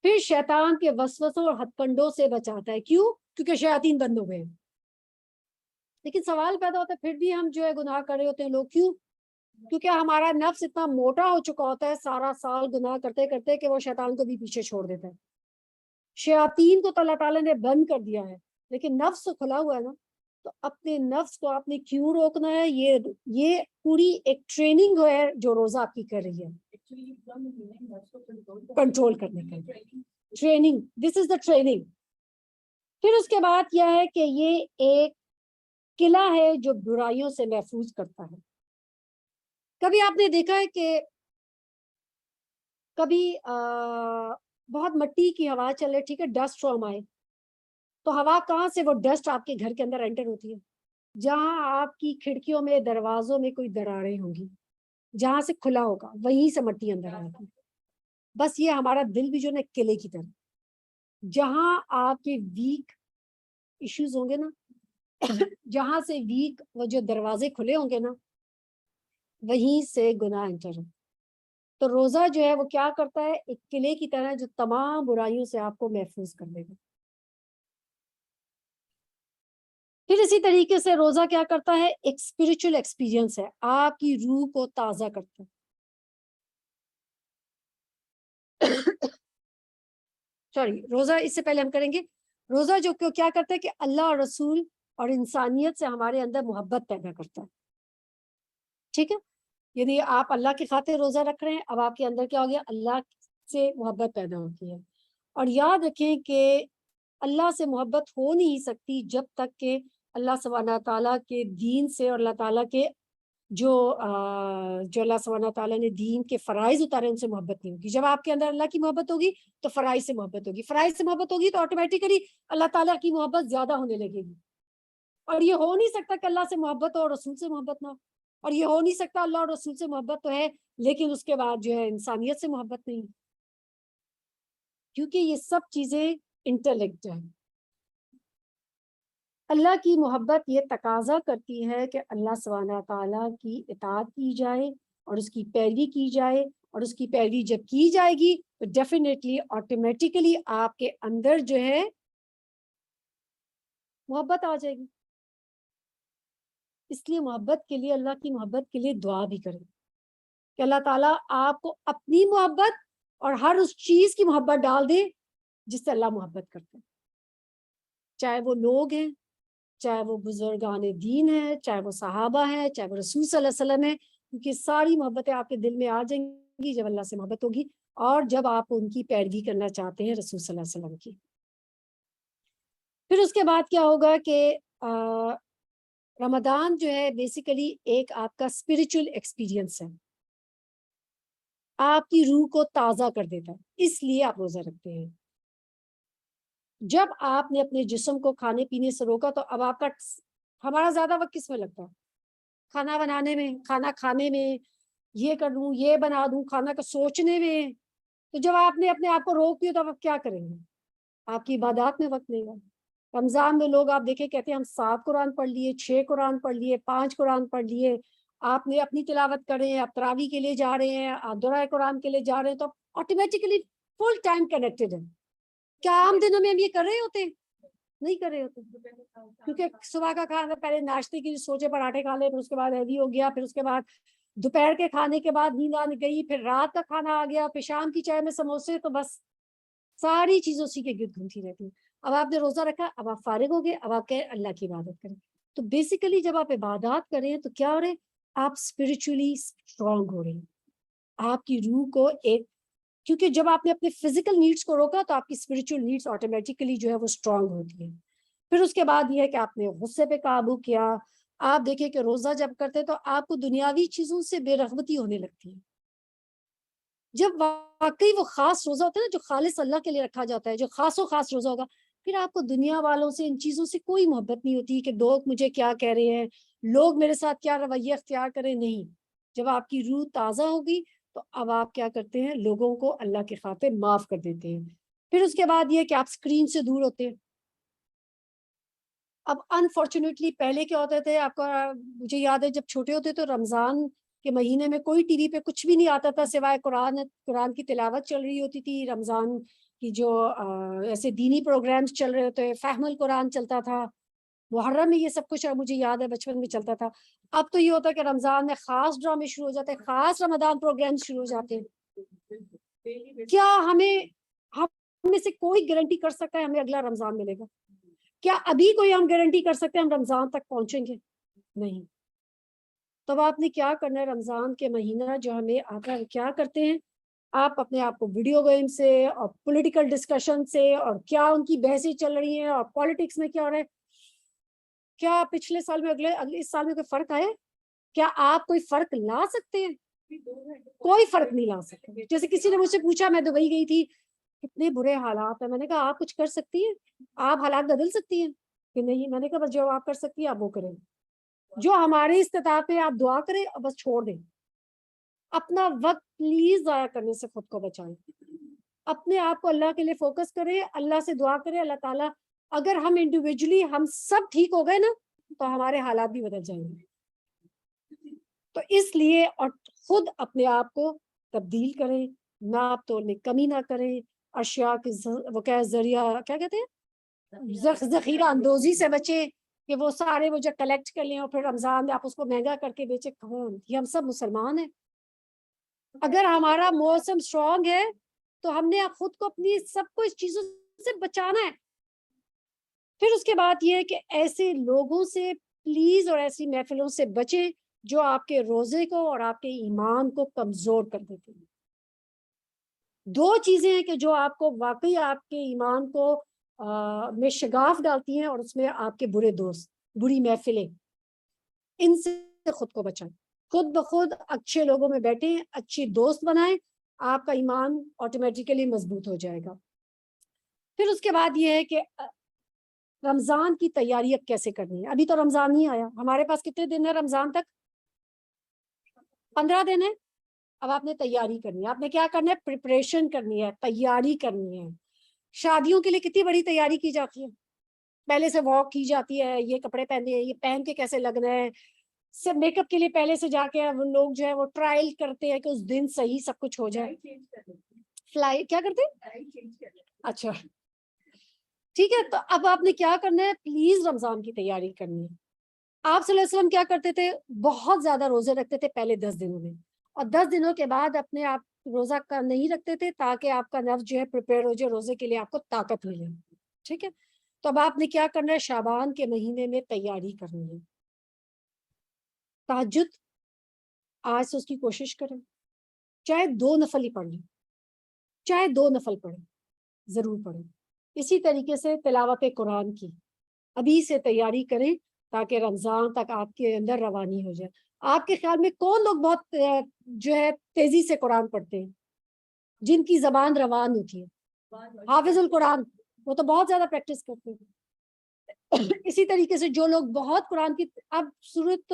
پھر شیطان کے وسوسوں اور ہتھ کنڈوں سے بچاتا ہے. کیوں؟ کیونکہ شیاطین بند ہو گئے. لیکن سوال پیدا ہوتا ہے پھر بھی ہم جو ہے گناہ کر رہے ہوتے ہیں. لوگ کیوں؟ کیونکہ ہمارا نفس اتنا موٹا ہو چکا ہوتا ہے سارا سال گناہ کرتے کرتے کہ وہ شیطان کو بھی پیچھے چھوڑ دیتا ہے. شیاطین کو تو اللہ تعالیٰ نے بند کر دیا ہے، لیکن نفس کھلا ہوا ہے نا. تو اپنے نفس کو آپ نے کیوں روکنا ہے؟ یہ پوری ایک ٹریننگ ہے جو روزہ آپ کی کر رہی ہے کنٹرول کرنے کے لیے. Training, this is the training. پھر اس کے بعد یہ ہے کہ یہ ایک قلعہ ہے جو برائیوں سے محفوظ کرتا ہے. کبھی آپ نے دیکھا ہے کہ کبھی بہت مٹی کی ہوا چلے، ٹھیک ہے، ڈسٹ اسٹارم آئے، تو ہوا کہاں سے؟ وہ ڈسٹ آپ کے گھر کے اندر انٹر ہوتی ہے. جہاں آپ کی کھڑکیوں میں، دروازوں میں کوئی دراڑیں ہوں گی، جہاں سے کھلا ہوگا وہیں سے مٹی اندر آئے گی. بس یہ ہمارا دل بھی جو نا قلعے کی طرح، جہاں آپ کے ویک ایشوز ہوں گے نا، جہاں سے ویک وہ جو دروازے کھلے ہوں گے نا، وہیں سے گناہ انٹر ہو. تو روزہ جو ہے وہ کیا کرتا ہے؟ ایک قلعے کی طرح جو تمام برائیوں سے آپ کو محفوظ کر دے گا. پھر اسی طریقے سے روزہ کیا کرتا ہے؟ ایک اسپرچل ایکسپیرینس ہے، آپ کی روح کو تازہ کرتا ہے. سوری، روزہ اس سے پہلے ہم کریں گے. روزہ جو کیا کرتا ہے کہ اللہ اور رسول اور انسانیت سے ہمارے اندر محبت پیدا کرتا ہے. ٹھیک ہے، یعنی آپ اللہ کی خاطر روزہ رکھ رہے ہیں، اب آپ کے اندر کیا ہو گیا؟ اللہ سے محبت پیدا ہوتی ہے. اور یاد رکھیں کہ اللہ سے محبت ہو نہیں سکتی جب تک کہ اللہ سبحانہ تعالیٰ کے دین سے اور اللہ تعالیٰ کے جو اللہ سبحانہ تعالیٰ نے دین کے فرائض اتارے ان سے محبت نہیں ہوگی. جب آپ کے اندر اللہ کی محبت ہوگی تو فرائض سے محبت ہوگی. فرائض سے محبت ہوگی تو آٹومیٹیکلی اللہ تعالیٰ کی محبت زیادہ ہونے لگے گی. اور یہ ہو نہیں سکتا کہ اللہ سے محبت ہو اور رسول سے محبت نہ ہو. اور یہ ہو نہیں سکتا اللہ اور رسول سے محبت تو ہے لیکن اس کے بعد جو ہے انسانیت سے محبت نہیں, کیونکہ یہ سب چیزیں انٹرلنکڈ ہیں. اللہ کی محبت یہ تقاضا کرتی ہے کہ اللہ سبحانہ تعالیٰ کی اطاعت کی جائے اور اس کی پیروی کی جائے, اور اس کی پیروی جب کی جائے گی تو ڈیفینیٹلی آٹومیٹیکلی آپ کے اندر جو ہے محبت آ جائے گی. اس لیے محبت کے لیے, اللہ کی محبت کے لیے دعا بھی کریں کہ اللہ تعالیٰ آپ کو اپنی محبت اور ہر اس چیز کی محبت ڈال دے جس سے اللہ محبت کرتے ہیں, چاہے وہ لوگ ہیں, چاہے وہ بزرگان دین ہیں, چاہے وہ صحابہ ہیں, چاہے وہ رسول صلی اللہ علیہ وسلم ہیں, کیونکہ ساری محبتیں آپ کے دل میں آ جائیں گی جب اللہ سے محبت ہوگی اور جب آپ ان کی پیروی کرنا چاہتے ہیں رسول صلی اللہ علیہ وسلم کی. پھر اس کے بعد کیا ہوگا کہ رمضان جو ہے بیسیکلی ایک آپ کا اسپرچل ایکسپیرینس ہے, آپ کی روح کو تازہ کر دیتا ہے, اس لیے آپ روزہ رکھتے ہیں. جب آپ نے اپنے جسم کو کھانے پینے سے روکا تو اب آپ کا, ہمارا زیادہ وقت کس میں لگتا ہے؟ کھانا بنانے میں, کھانا کھانے میں, یہ کر دوں یہ بنا دوں, کھانا کا سوچنے میں. تو جب آپ نے اپنے آپ کو روک دیا تو آپ کیا کریں گے؟ آپ کی عبادات میں وقت لے گا. رمضان میں لوگ آپ دیکھیں کہتے ہیں ہم 7 قرآن پڑھ لیے, 6 قرآن پڑھ لیے, 5 قرآن پڑھ لیے. آپ نے اپنی تلاوت کر رہے ہیں, آپ تراویح کے لیے جا رہے ہیں, آپ دورہ قرآن کے لیے جا رہے ہیں, تو آٹومیٹیکلی فل ٹائم کنیکٹڈ ہے. کیا عام دنوں میں ہم یہ کر رہے ہوتے ہیں؟ نہیں کر رہے ہوتے, کیونکہ صبح کا کھانا پہلے ناشتے کی سوچے پراٹھے کھا لے, پھر اس کے بعد ہیوی ہو گیا, پھر اس کے بعد دوپہر کے کھانے کے بعد نیند آنے گئی, پھر رات کا کھانا آ گیا, پھر شام کی چائے میں سموسے, تو بس ساری چیزوں اسی کے گرد گھومتی رہتی ہیں. اب آپ نے روزہ رکھا, اب آپ فارغ ہو گئے, اب آپ کہیں اللہ کی عبادت کریں. تو بیسیکلی جب آپ عبادات کریں تو کیا ہو رہے ہیں؟ آپ اسپرچولی اسٹرانگ ہو رہے ہیں. آپ کی روح کو ایک, کیونکہ جب آپ نے اپنے فزیکل نیڈس کو روکا تو آپ کی اسپرچل نیڈس آٹومیٹیکلی جو ہے وہ اسٹرانگ ہوتی ہیں. پھر اس کے بعد یہ ہے کہ آپ نے غصے پہ قابو کیا. آپ دیکھیں کہ روزہ جب کرتے تو آپ کو دنیاوی چیزوں سے بے رغبتی ہونے لگتی ہے. جب واقعی وہ خاص روزہ ہوتا ہے نا, جو خالص اللہ کے لیے رکھا جاتا ہے, جو خاص و خاص روزہ ہوگا, پھر آپ کو دنیا والوں سے, ان چیزوں سے کوئی محبت نہیں ہوتی کہ لوگ مجھے کیا کہہ رہے ہیں, لوگ میرے ساتھ کیا رویہ اختیار کریں. نہیں, جب آپ کی روح تازہ ہوگی تو اب آپ کیا کرتے ہیں؟ لوگوں کو اللہ کے خاطر معاف کر دیتے ہیں. پھر اس کے بعد یہ کہ آپ اسکرین سے دور ہوتے ہیں. اب انفارچونیٹلی پہلے کیا ہوتے تھے, آپ کا مجھے یاد ہے جب چھوٹے ہوتے تو رمضان کے مہینے میں کوئی ٹی وی پہ کچھ بھی نہیں آتا تھا سوائے قرآن کی تلاوت چل رہی ہوتی تھی. رمضان کی جو ایسے دینی پروگرامز چل رہے ہوتے, فہم القرآن چلتا تھا, محرم میں یہ سب کچھ مجھے یاد ہے بچپن میں چلتا تھا. اب تو یہ ہوتا ہے کہ رمضان میں خاص ڈرامے شروع ہو جاتے ہیں, خاص رمضان پروگرام شروع ہو جاتے ہیں. کیا ہم میں سے کوئی گارنٹی کر سکتا ہے ہمیں اگلا رمضان ملے گا؟ کیا ابھی کوئی ہم گارنٹی کر سکتے ہیں ہم رمضان تک پہنچیں گے؟ نہیں. تب آپ نے کیا کرنا ہے, رمضان کے مہینہ جو ہمیں آتا ہے کیا کرتے ہیں, آپ اپنے آپ کو ویڈیو گیم سے اور پولیٹیکل ڈسکشن سے, اور کیا ان کی بحثیں چل رہی ہیں اور پالیٹکس میں کیا ہو رہا ہے, کیا پچھلے سال میں اگلے اس سال میں کوئی فرق آیا؟ کیا آپ کوئی فرق لا سکتے ہیں؟ کوئی فرق نہیں لا سکتے. جیسے کسی نے مجھ سے پوچھا, میں دبئی گئی تھی, کتنے برے حالات ہیں. میں نے کہا آپ کچھ کر سکتی ہیں؟ آپ حالات بدل سکتی ہیں کہ نہیں؟ میں نے کہا بس جو آپ کر سکتی ہیں آپ وہ کریں, جو ہماری استطاعت ہے آپ دعا کریں اور بس چھوڑ دیں. اپنا وقت پلیز ضائع کرنے سے خود کو بچائیں. اپنے آپ کو اللہ کے لیے فوکس کریں, اللہ سے دعا کریں, اللہ تعالیٰ اگر ہم انڈیویجلی ہم سب ٹھیک ہو گئے نا تو ہمارے حالات بھی بدل جائیں گے. تو اس لیے اور خود اپنے آپ کو تبدیل کریں, ناپ تول میں کمی نہ کریں, اشیاء کے وہ کیا ذریعہ کیا کہتے ہیں ذخیرہ اندوزی سے بچیں کہ وہ سارے وہ جو کلیکٹ کر لیں اور پھر رمضان میں آپ اس کو مہنگا کر کے بیچے. کون؟ یہ ہم سب مسلمان ہیں. اگر ہمارا موسم اسٹرانگ ہے تو ہم نے خود کو اپنی سب کو اس چیزوں سے بچانا ہے. پھر اس کے بعد یہ ہے کہ ایسے لوگوں سے پلیز اور ایسی محفلوں سے بچیں جو آپ کے روزے کو اور آپ کے ایمان کو کمزور کر دیتے ہیں. 2 چیزیں ہیں کہ جو آپ کو واقعی آپ کے ایمان کو میں شگاف ڈالتی ہیں, اور اس میں آپ کے برے دوست. بری محفلیں، ان سے خود کو بچائیں، خود بخود اچھے لوگوں میں بیٹھیں، اچھی دوست بنائیں، آپ کا ایمان آٹومیٹیکلی مضبوط ہو جائے گا۔ پھر اس کے بعد یہ ہے کہ رمضان کی تیاری اب کیسے کرنی ہے۔ ابھی تو رمضان نہیں آیا، ہمارے پاس کتنے دن ہے رمضان تک؟ 15 دن ہے۔ اب آپ نے تیاری کرنی ہے، آپ نے کیا کرنا ہے؟ پریپریشن کرنی ہے، تیاری کرنی ہے۔ شادیوں کے لیے کتنی بڑی تیاری کی جاتی ہے، پہلے سے واک کی جاتی ہے، یہ کپڑے پہننے ہیں، یہ پہن کے کیسے لگنا ہے، سب میک اپ کے لیے پہلے سے جا کے وہ لوگ جو ہے وہ ٹرائل کرتے ہیں کہ اس دن صحیح سب کچھ ہو جائے۔ فلائی کیا کرتے ہیں؟ اچھا ٹھیک ہے، تو اب آپ نے کیا کرنا ہے؟ پلیز رمضان کی تیاری کرنی ہے۔ آپ صلی اللہ علیہ وسلم کیا کرتے تھے؟ بہت زیادہ روزے رکھتے تھے پہلے 10 دنوں میں، اور 10 دنوں کے بعد اپنے آپ روزہ کا نہیں رکھتے تھے تاکہ آپ کا نفس جو ہے پریپیئر ہو جائے روزے کے لیے، آپ کو طاقت ملے۔ ٹھیک ہے، تو اب آپ نے کیا کرنا ہے؟ شعبان کے مہینے میں تیاری کرنی ہے۔ تہجد آج سے اس کی کوشش کریں، چاہے 2 نفل ہی پڑھ لیں، چاہے 2 نفل پڑھیں، ضرور پڑھیں۔ اسی طریقے سے تلاوت قرآن کی ابھی سے تیاری کریں تاکہ رمضان تک آپ کے اندر روانی ہو جائے۔ آپ کے خیال میں کون لوگ بہت جو ہے تیزی سے قرآن پڑھتے ہیں، جن کی زبان روان ہوتی ہے؟ حافظ القرآن، وہ تو بہت زیادہ پریکٹس کرتے ہیں۔ اسی طریقے سے جو لوگ بہت قرآن کی، اب سورۃ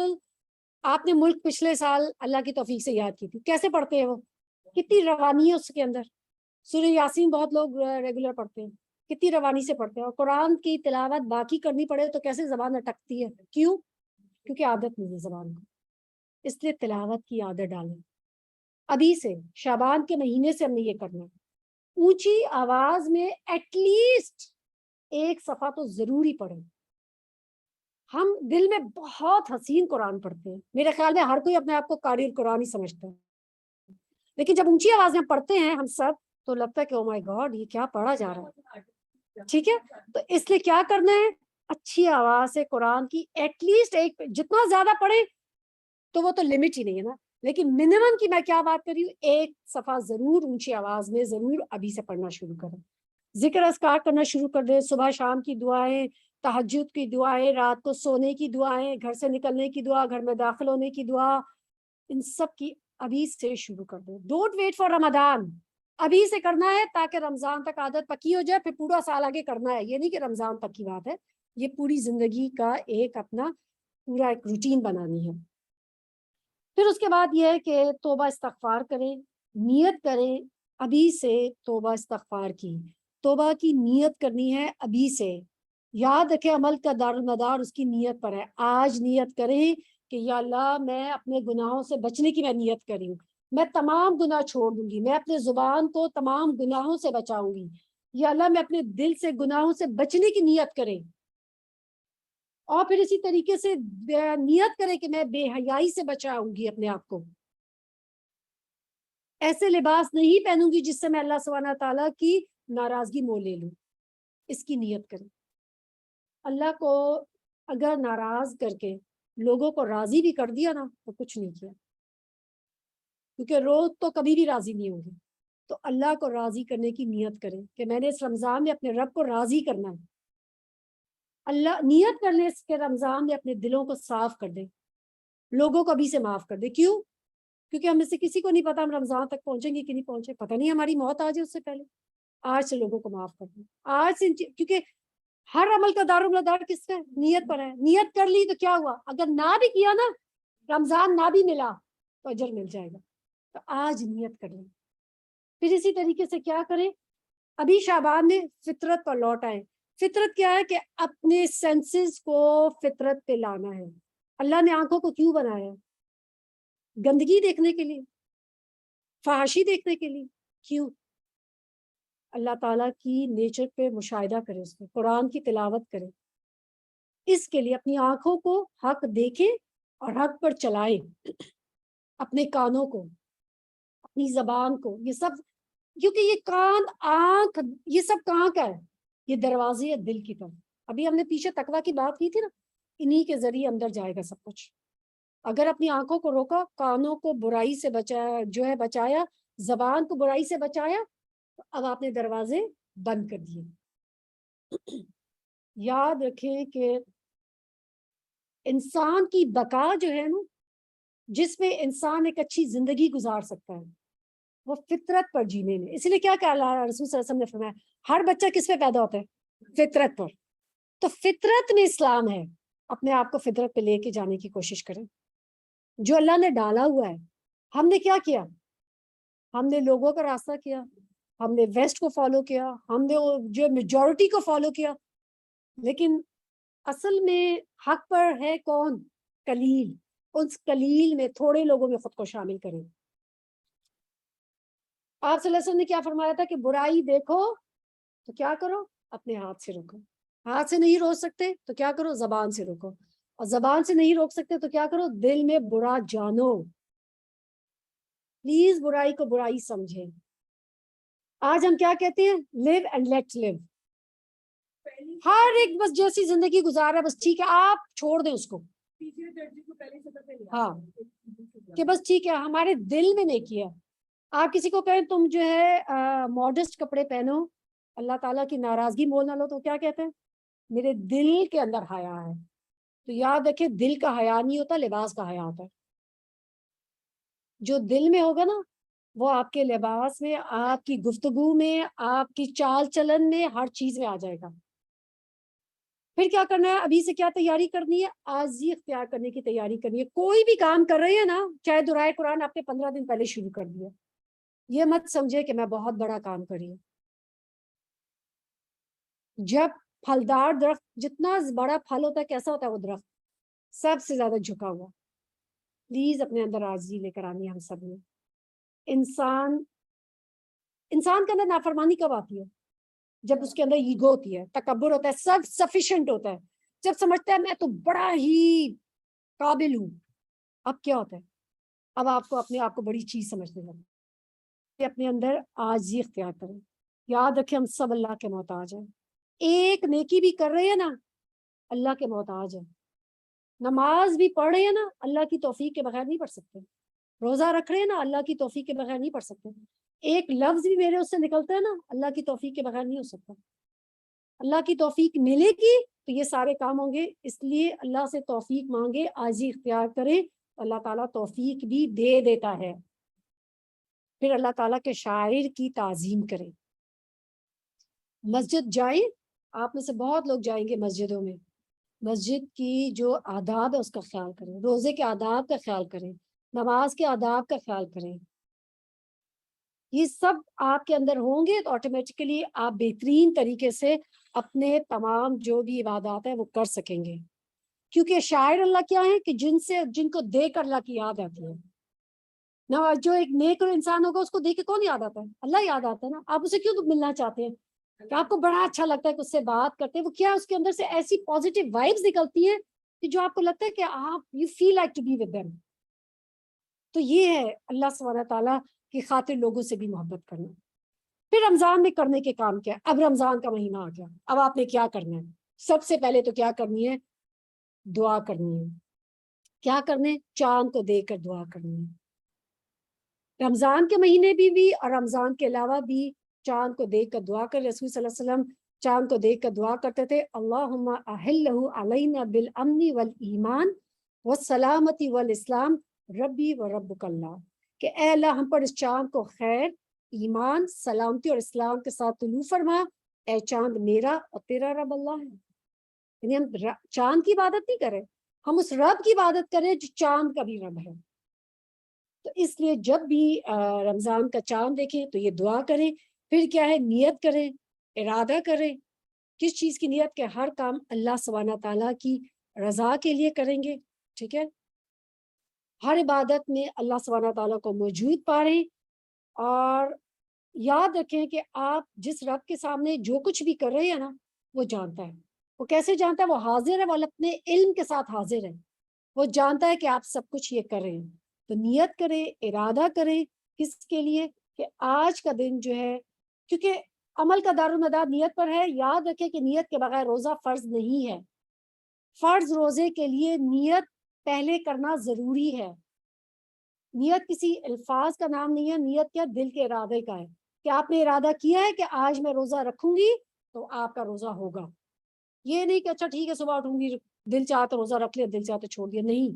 آپ نے ملک پچھلے سال اللہ کی توفیق سے یاد کی تھی، کیسے پڑھتے ہیں وہ؟ کتنی روانی ہے اس کے اندر۔ سورہ یاسین بہت لوگ ریگولر پڑھتے ہیں، کتنی روانی سے پڑھتے ہیں، اور قرآن کی تلاوت باقی کرنی پڑے تو کیسے زبان اٹکتی ہے؟ کیوں؟ کیونکہ عادت نہیں ہے زبان کو، اس لیے تلاوت کی عادت ڈالیں ابھی سے۔ شعبان کے مہینے سے ہم نے یہ کرنا ہے، اونچی آواز میں ایٹ لیسٹ 1 صفحہ تو ضروری پڑھیں۔ ہم دل میں بہت حسین قرآن پڑھتے ہیں، میرے خیال میں ہر کوئی اپنے آپ کو قاری القرآن ہی سمجھتا ہے، لیکن جب اونچی آواز میں پڑھتے ہیں ہم سب تو لگتا ہے کہ او مائی گاڈ یہ کیا پڑھا جا رہا ہے۔ ٹھیک ہے، تو اس لیے کیا کرنا ہے؟ اچھی آواز سے قرآن کی ایٹ لیسٹ ایک، جتنا زیادہ پڑھے تو وہ تو لمٹ ہی نہیں ہے نا، لیکن منیمم کی میں کیا بات کر رہی ہوں، 1 صفحہ ضرور اونچی آواز میں ضرور ابھی سے پڑھنا شروع کریں۔ ذکر اذکار کرنا شروع کر دیں، صبح شام کی دعائیں، تہجد کی دعائیں، رات کو سونے کی دعائیں، گھر سے نکلنے کی دعا، گھر میں داخل ہونے کی دعا، ان سب کی ابھی سے شروع کر دیں۔ ڈونٹ ویٹ فار رمضان، ابھی سے کرنا ہے تاکہ رمضان تک عادت پکی ہو جائے، پھر پورا سال آگے کرنا ہے۔ یہ نہیں کہ رمضان تک کی بات ہے، یہ پوری زندگی کا ایک اپنا پورا ایک روٹین بنانی ہے۔ پھر اس کے بعد یہ ہے کہ توبہ استغفار کریں، نیت کریں ابھی سے توبہ استغفار کی، توبہ کی نیت کرنی ہے ابھی سے۔ یاد رکھیں عمل کا دار و مدار اس کی نیت پر ہے۔ آج نیت کریں کہ یا اللہ میں اپنے گناہوں سے بچنے کی میں نیت کری ہوں، میں تمام گناہ چھوڑ دوں گی، میں اپنے زبان کو تمام گناہوں سے بچاؤں گی، یا اللہ میں اپنے دل سے گناہوں سے بچنے کی نیت کریں۔ اور پھر اسی طریقے سے نیت کریں کہ میں بے حیائی سے بچاؤں گی اپنے آپ کو، ایسے لباس نہیں پہنوں گی جس سے میں اللہ سبحانہ تعالیٰ کی ناراضگی مول لے لوں، اس کی نیت کریں۔ اللہ کو اگر ناراض کر کے لوگوں کو راضی بھی کر دیا نا تو کچھ نہیں کیا، کیونکہ روز تو کبھی بھی راضی نہیں ہوں گے۔ تو اللہ کو راضی کرنے کی نیت کریں کہ میں نے اس رمضان میں اپنے رب کو راضی کرنا ہے۔ اللہ نیت کرنے کے رمضان میں اپنے دلوں کو صاف کر دیں، لوگوں کو ابھی سے معاف کر دیں۔ کیوں؟ کیونکہ ہم میں سے کسی کو نہیں پتا ہم رمضان تک پہنچیں گے کہ نہیں پہنچے، پتہ نہیں ہماری موت آ جائے اس سے پہلے۔ آج سے لوگوں کو معاف کر دیں، آج سے، کیونکہ ہر عمل کا دار و مدار کس کا ہے؟ نیت پر ہے۔ نیت کر لی تو کیا ہوا؟ اگر نہ بھی کیا نا، رمضان نہ بھی ملا تو اجر مل جائے گا۔ تو آج نیت کر لیں۔ پھر اسی طریقے سے کیا کریں؟ ابھی شعبان میں فطرت پر لوٹ آئے۔ فطرت کیا ہے؟ کہ اپنے سینسز کو فطرت پہ لانا ہے۔ اللہ نے آنکھوں کو کیوں بنایا؟ گندگی دیکھنے کے لیے، فحاشی دیکھنے کے لیے؟ کیوں؟ اللہ تعالیٰ کی نیچر پہ مشاہدہ کرے، اس میں قرآن کی تلاوت کرے، اس کے لیے اپنی آنکھوں کو حق دیکھیں اور حق پر چلائیں، اپنے کانوں کو، اپنی زبان کو، یہ سب، کیونکہ یہ کان، آنکھ، یہ سب کہاں کا ہے؟ یہ دروازے ہے دل کی طرف۔ ابھی ہم نے پیچھے تقویٰ کی بات کی تھی نا، انہی کے ذریعے اندر جائے گا سب کچھ۔ اگر اپنی آنکھوں کو روکا، کانوں کو برائی سے بچایا، جو ہے بچایا، زبان کو برائی سے بچایا، تو اب آپ نے دروازے بند کر دیے۔ یاد رکھیں کہ انسان کی بقا جو ہے نا، جس میں انسان ایک اچھی زندگی گزار سکتا ہے، وہ فطرت پر جینے میں. اس لیے کیا کہ اللہ رسول صلی اللہ علیہ وسلم نے فرمایا ہر بچہ کس پہ پیدا ہوتا ہے؟ فطرت پر. تو فطرت میں اسلام ہے. اپنے آپ کو فطرت پہ لے کے جانے کی کوشش کریں. جو اللہ نے ڈالا ہوا ہے، ہم نے کیا کیا؟ ہم نے لوگوں کا راستہ کیا، ہم نے ویسٹ کو فالو کیا، ہم نے جو میجورٹی کو فالو کیا. لیکن اصل میں حق پر ہے کون؟ قلیل. اس قلیل میں تھوڑے لوگوں میں خود کو شامل کریں. آپ صلی اللہ علیہ وسلم نے کیا فرمایا تھا کہ برائی دیکھو تو کیا کرو؟ اپنے ہاتھ سے روکو. ہاتھ سے نہیں روک سکتے تو کیا کرو؟ زبان سے روکو. اور زبان سے نہیں روک سکتے تو کیا کرو؟ دل میں برا جانو. پلیز برائی کو برائی سمجھیں. آج ہم کیا کہتے ہیں؟ لیو اینڈ لیٹ لیو. ہر ایک بس جیسی زندگی گزار رہا ہے بس ٹھیک ہے، آپ چھوڑ دیں اس کو. ہاں کہ بس ٹھیک ہے، ہمارے دل میں نہیں کیا. آپ کسی کو کہیں تم جو ہے ماڈسٹ کپڑے پہنو، اللہ تعالیٰ کی ناراضگی مول نہ لو، تو کیا کہتے ہیں؟ میرے دل کے اندر حیا ہے. تو یاد رکھیں دل کا حیا نہیں ہوتا، لباس کا حیا ہوتا ہے. جو دل میں ہوگا نا وہ آپ کے لباس میں، آپ کی گفتگو میں، آپ کی چال چلن میں، ہر چیز میں آ جائے گا. پھر کیا کرنا ہے؟ ابھی سے کیا تیاری کرنی ہے؟ عاجزی اختیار کرنے کی تیاری کرنی ہے. کوئی بھی کام کر رہے ہیں نا، چاہے دعائے قرآن آپ نے 15 دن پہلے شروع کر دیا، یہ مت سمجھے کہ میں بہت بڑا کام کری ہوں. جب پھلدار درخت جتنا بڑا پھل ہوتا ہے، کیسا ہوتا ہے وہ درخت؟ سب سے زیادہ جھکا ہوا. پلیز اپنے اندر عاجزی لے کر آنی ہے ہم سب نے. انسان کے اندر نافرمانی کب آتی ہے؟ جب اس کے اندر ایگو ہوتی ہے، تکبر ہوتا ہے، سیلف سفیشینٹ ہوتا ہے، جب سمجھتا ہے میں تو بڑا ہی قابل ہوں. اب کیا ہوتا ہے؟ اب آپ کو اپنے آپ کو بڑی چیز سمجھنے لگے. اپنے اندر عاجزی اختیار کریں. یاد رکھیں ہم سب اللہ کے محتاج ہیں. ایک نیکی بھی کر رہے ہیں نا، اللہ کے محتاج ہیں. نماز بھی پڑھ رہے ہیں نا، اللہ کی توفیق کے بغیر نہیں پڑھ سکتے. روزہ رکھ رہے ہیں نا، اللہ کی توفیق کے بغیر نہیں پڑھ سکتے. ایک لفظ بھی میرے اس سے نکلتا ہے نا، اللہ کی توفیق کے بغیر نہیں ہو سکتا. اللہ کی توفیق ملے گی تو یہ سارے کام ہوں گے. اس لیے اللہ سے توفیق مانگے، عاجزی اختیار کریں، اللہ تعالیٰ توفیق بھی دے دیتا ہے. پھر اللہ تعالیٰ کے شاعر کی تعظیم کریں. مسجد جائیں. آپ میں سے بہت لوگ جائیں گے مسجدوں میں. مسجد کی جو آداب ہے اس کا خیال کریں. روزے کے آداب کا خیال کریں. نماز کے آداب کا خیال کریں. یہ سب آپ کے اندر ہوں گے تو آٹومیٹیکلی آپ بہترین طریقے سے اپنے تمام جو بھی عبادات ہیں وہ کر سکیں گے. کیونکہ شاعر اللہ کیا ہے کہ جن کو دیکھ کر اللہ کی یاد آتی ہے نا. جو ایک نیک انسان ہوگا اس کو دیکھ کے کون یاد آتا ہے؟ اللہ یاد آتا ہے نا. آپ اسے کیوں ملنا چاہتے ہیں؟ کہ آپ کو بڑا اچھا لگتا ہے کہ اس سے بات کرتے ہیں. وہ کیا اس کے اندر سے ایسی پازیٹیو وائبز نکلتی ہیں کہ جو آپ کو لگتا ہے کہ آپ you feel like to be with them. تو یہ ہے اللہ سبحانہ تعالیٰ کی خاطر لوگوں سے بھی محبت کرنا. پھر رمضان میں کرنے کے کام کیا؟ اب رمضان کا مہینہ آ گیا، اب آپ نے کیا کرنا ہے؟ سب سے پہلے تو کیا کرنی ہے؟ دعا کرنی ہے. کیا کرنے؟ چاند کو دیکھ کر دعا کرنی ہے. رمضان کے مہینے بھی اور رمضان کے علاوہ بھی چاند کو دیکھ کر دعا کر. رسول صلی اللہ علیہ وسلم چاند کو دیکھ کر دعا کرتے تھے، اللہم احلہ علینا بالامن والایمان والسلامتی والاسلام ربی و ربک اللہ. کہ اے اللہ ہم پر اس چاند کو خیر، ایمان، سلامتی اور اسلام کے ساتھ طلوع فرما. اے چاند میرا اور تیرا رب اللہ ہے. یعنی ہم چاند کی عبادت نہیں کریں، ہم اس رب کی عبادت کریں جو چاند کا بھی رب ہے. تو اس لیے جب بھی رمضان کا چاند دیکھیں تو یہ دعا کریں. پھر کیا ہے؟ نیت کریں، ارادہ کریں. کس چیز کی نیت؟ کہ ہر کام اللہ سبحانہ تعالیٰ کی رضا کے لیے کریں گے. ٹھیک ہے؟ ہر عبادت میں اللہ سبحانہ تعالیٰ کو موجود پائیں. اور یاد رکھیں کہ آپ جس رب کے سامنے جو کچھ بھی کر رہے ہیں نا وہ جانتا ہے. وہ کیسے جانتا ہے؟ وہ حاضر ہے، وہ اپنے علم کے ساتھ حاضر ہے. وہ جانتا ہے کہ آپ سب کچھ یہ کر رہے ہیں. تو نیت کریں، ارادہ کریں. کس کے لیے؟ کہ آج کا دن جو ہے، کیونکہ عمل کا دارالمدار نیت پر ہے. یاد رکھیں کہ نیت کے بغیر روزہ فرض نہیں ہے. فرض روزے کے لیے نیت پہلے کرنا ضروری ہے. نیت کسی الفاظ کا نام نہیں ہے. نیت کیا؟ دل کے ارادے کا ہے کہ آپ نے ارادہ کیا ہے کہ آج میں روزہ رکھوں گی تو آپ کا روزہ ہوگا. یہ نہیں کہ اچھا ٹھیک ہے صبح اٹھوں گی دل چاہا تو روزہ رکھ لیا، دل چاہا تو چھوڑ دیا، نہیں،